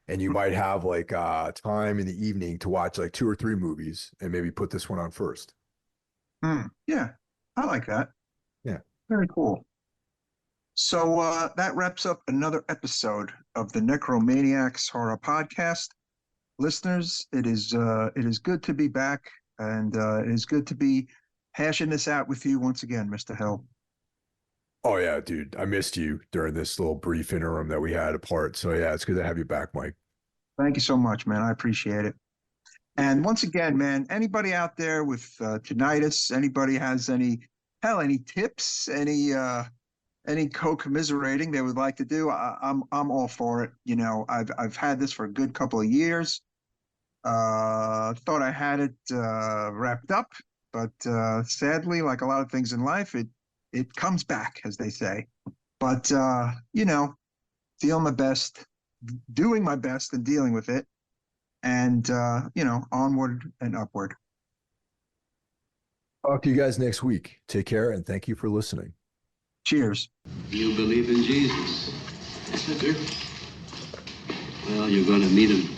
And you might have like time in the evening to watch like 2 or 3 movies and maybe put this one on first. Yeah, I like that. Yeah. Very cool. So that wraps up another episode of the Necromaniacs Horror Podcast. Listeners, it is good to be back, and it is good to be hashing this out with you once again, Mr. Hill. Oh yeah, dude. I missed you during this little brief interim that we had apart. So yeah, it's good to have you back, Mike. Thank you so much, man. I appreciate it. And once again, man, anybody out there with tinnitus, anybody has any tips, any co-commiserating they would like to do, I'm all for it. You know, I've had this for a good couple of years. Thought I had it wrapped up, but sadly, like a lot of things in life, it comes back, as they say. But you know, feeling my best, doing my best, and dealing with it, and you know, onward and upward. Talk to you guys next week. Take care and thank you for listening. Cheers. You believe in Jesus? Yes, I do. Well, you're going to meet him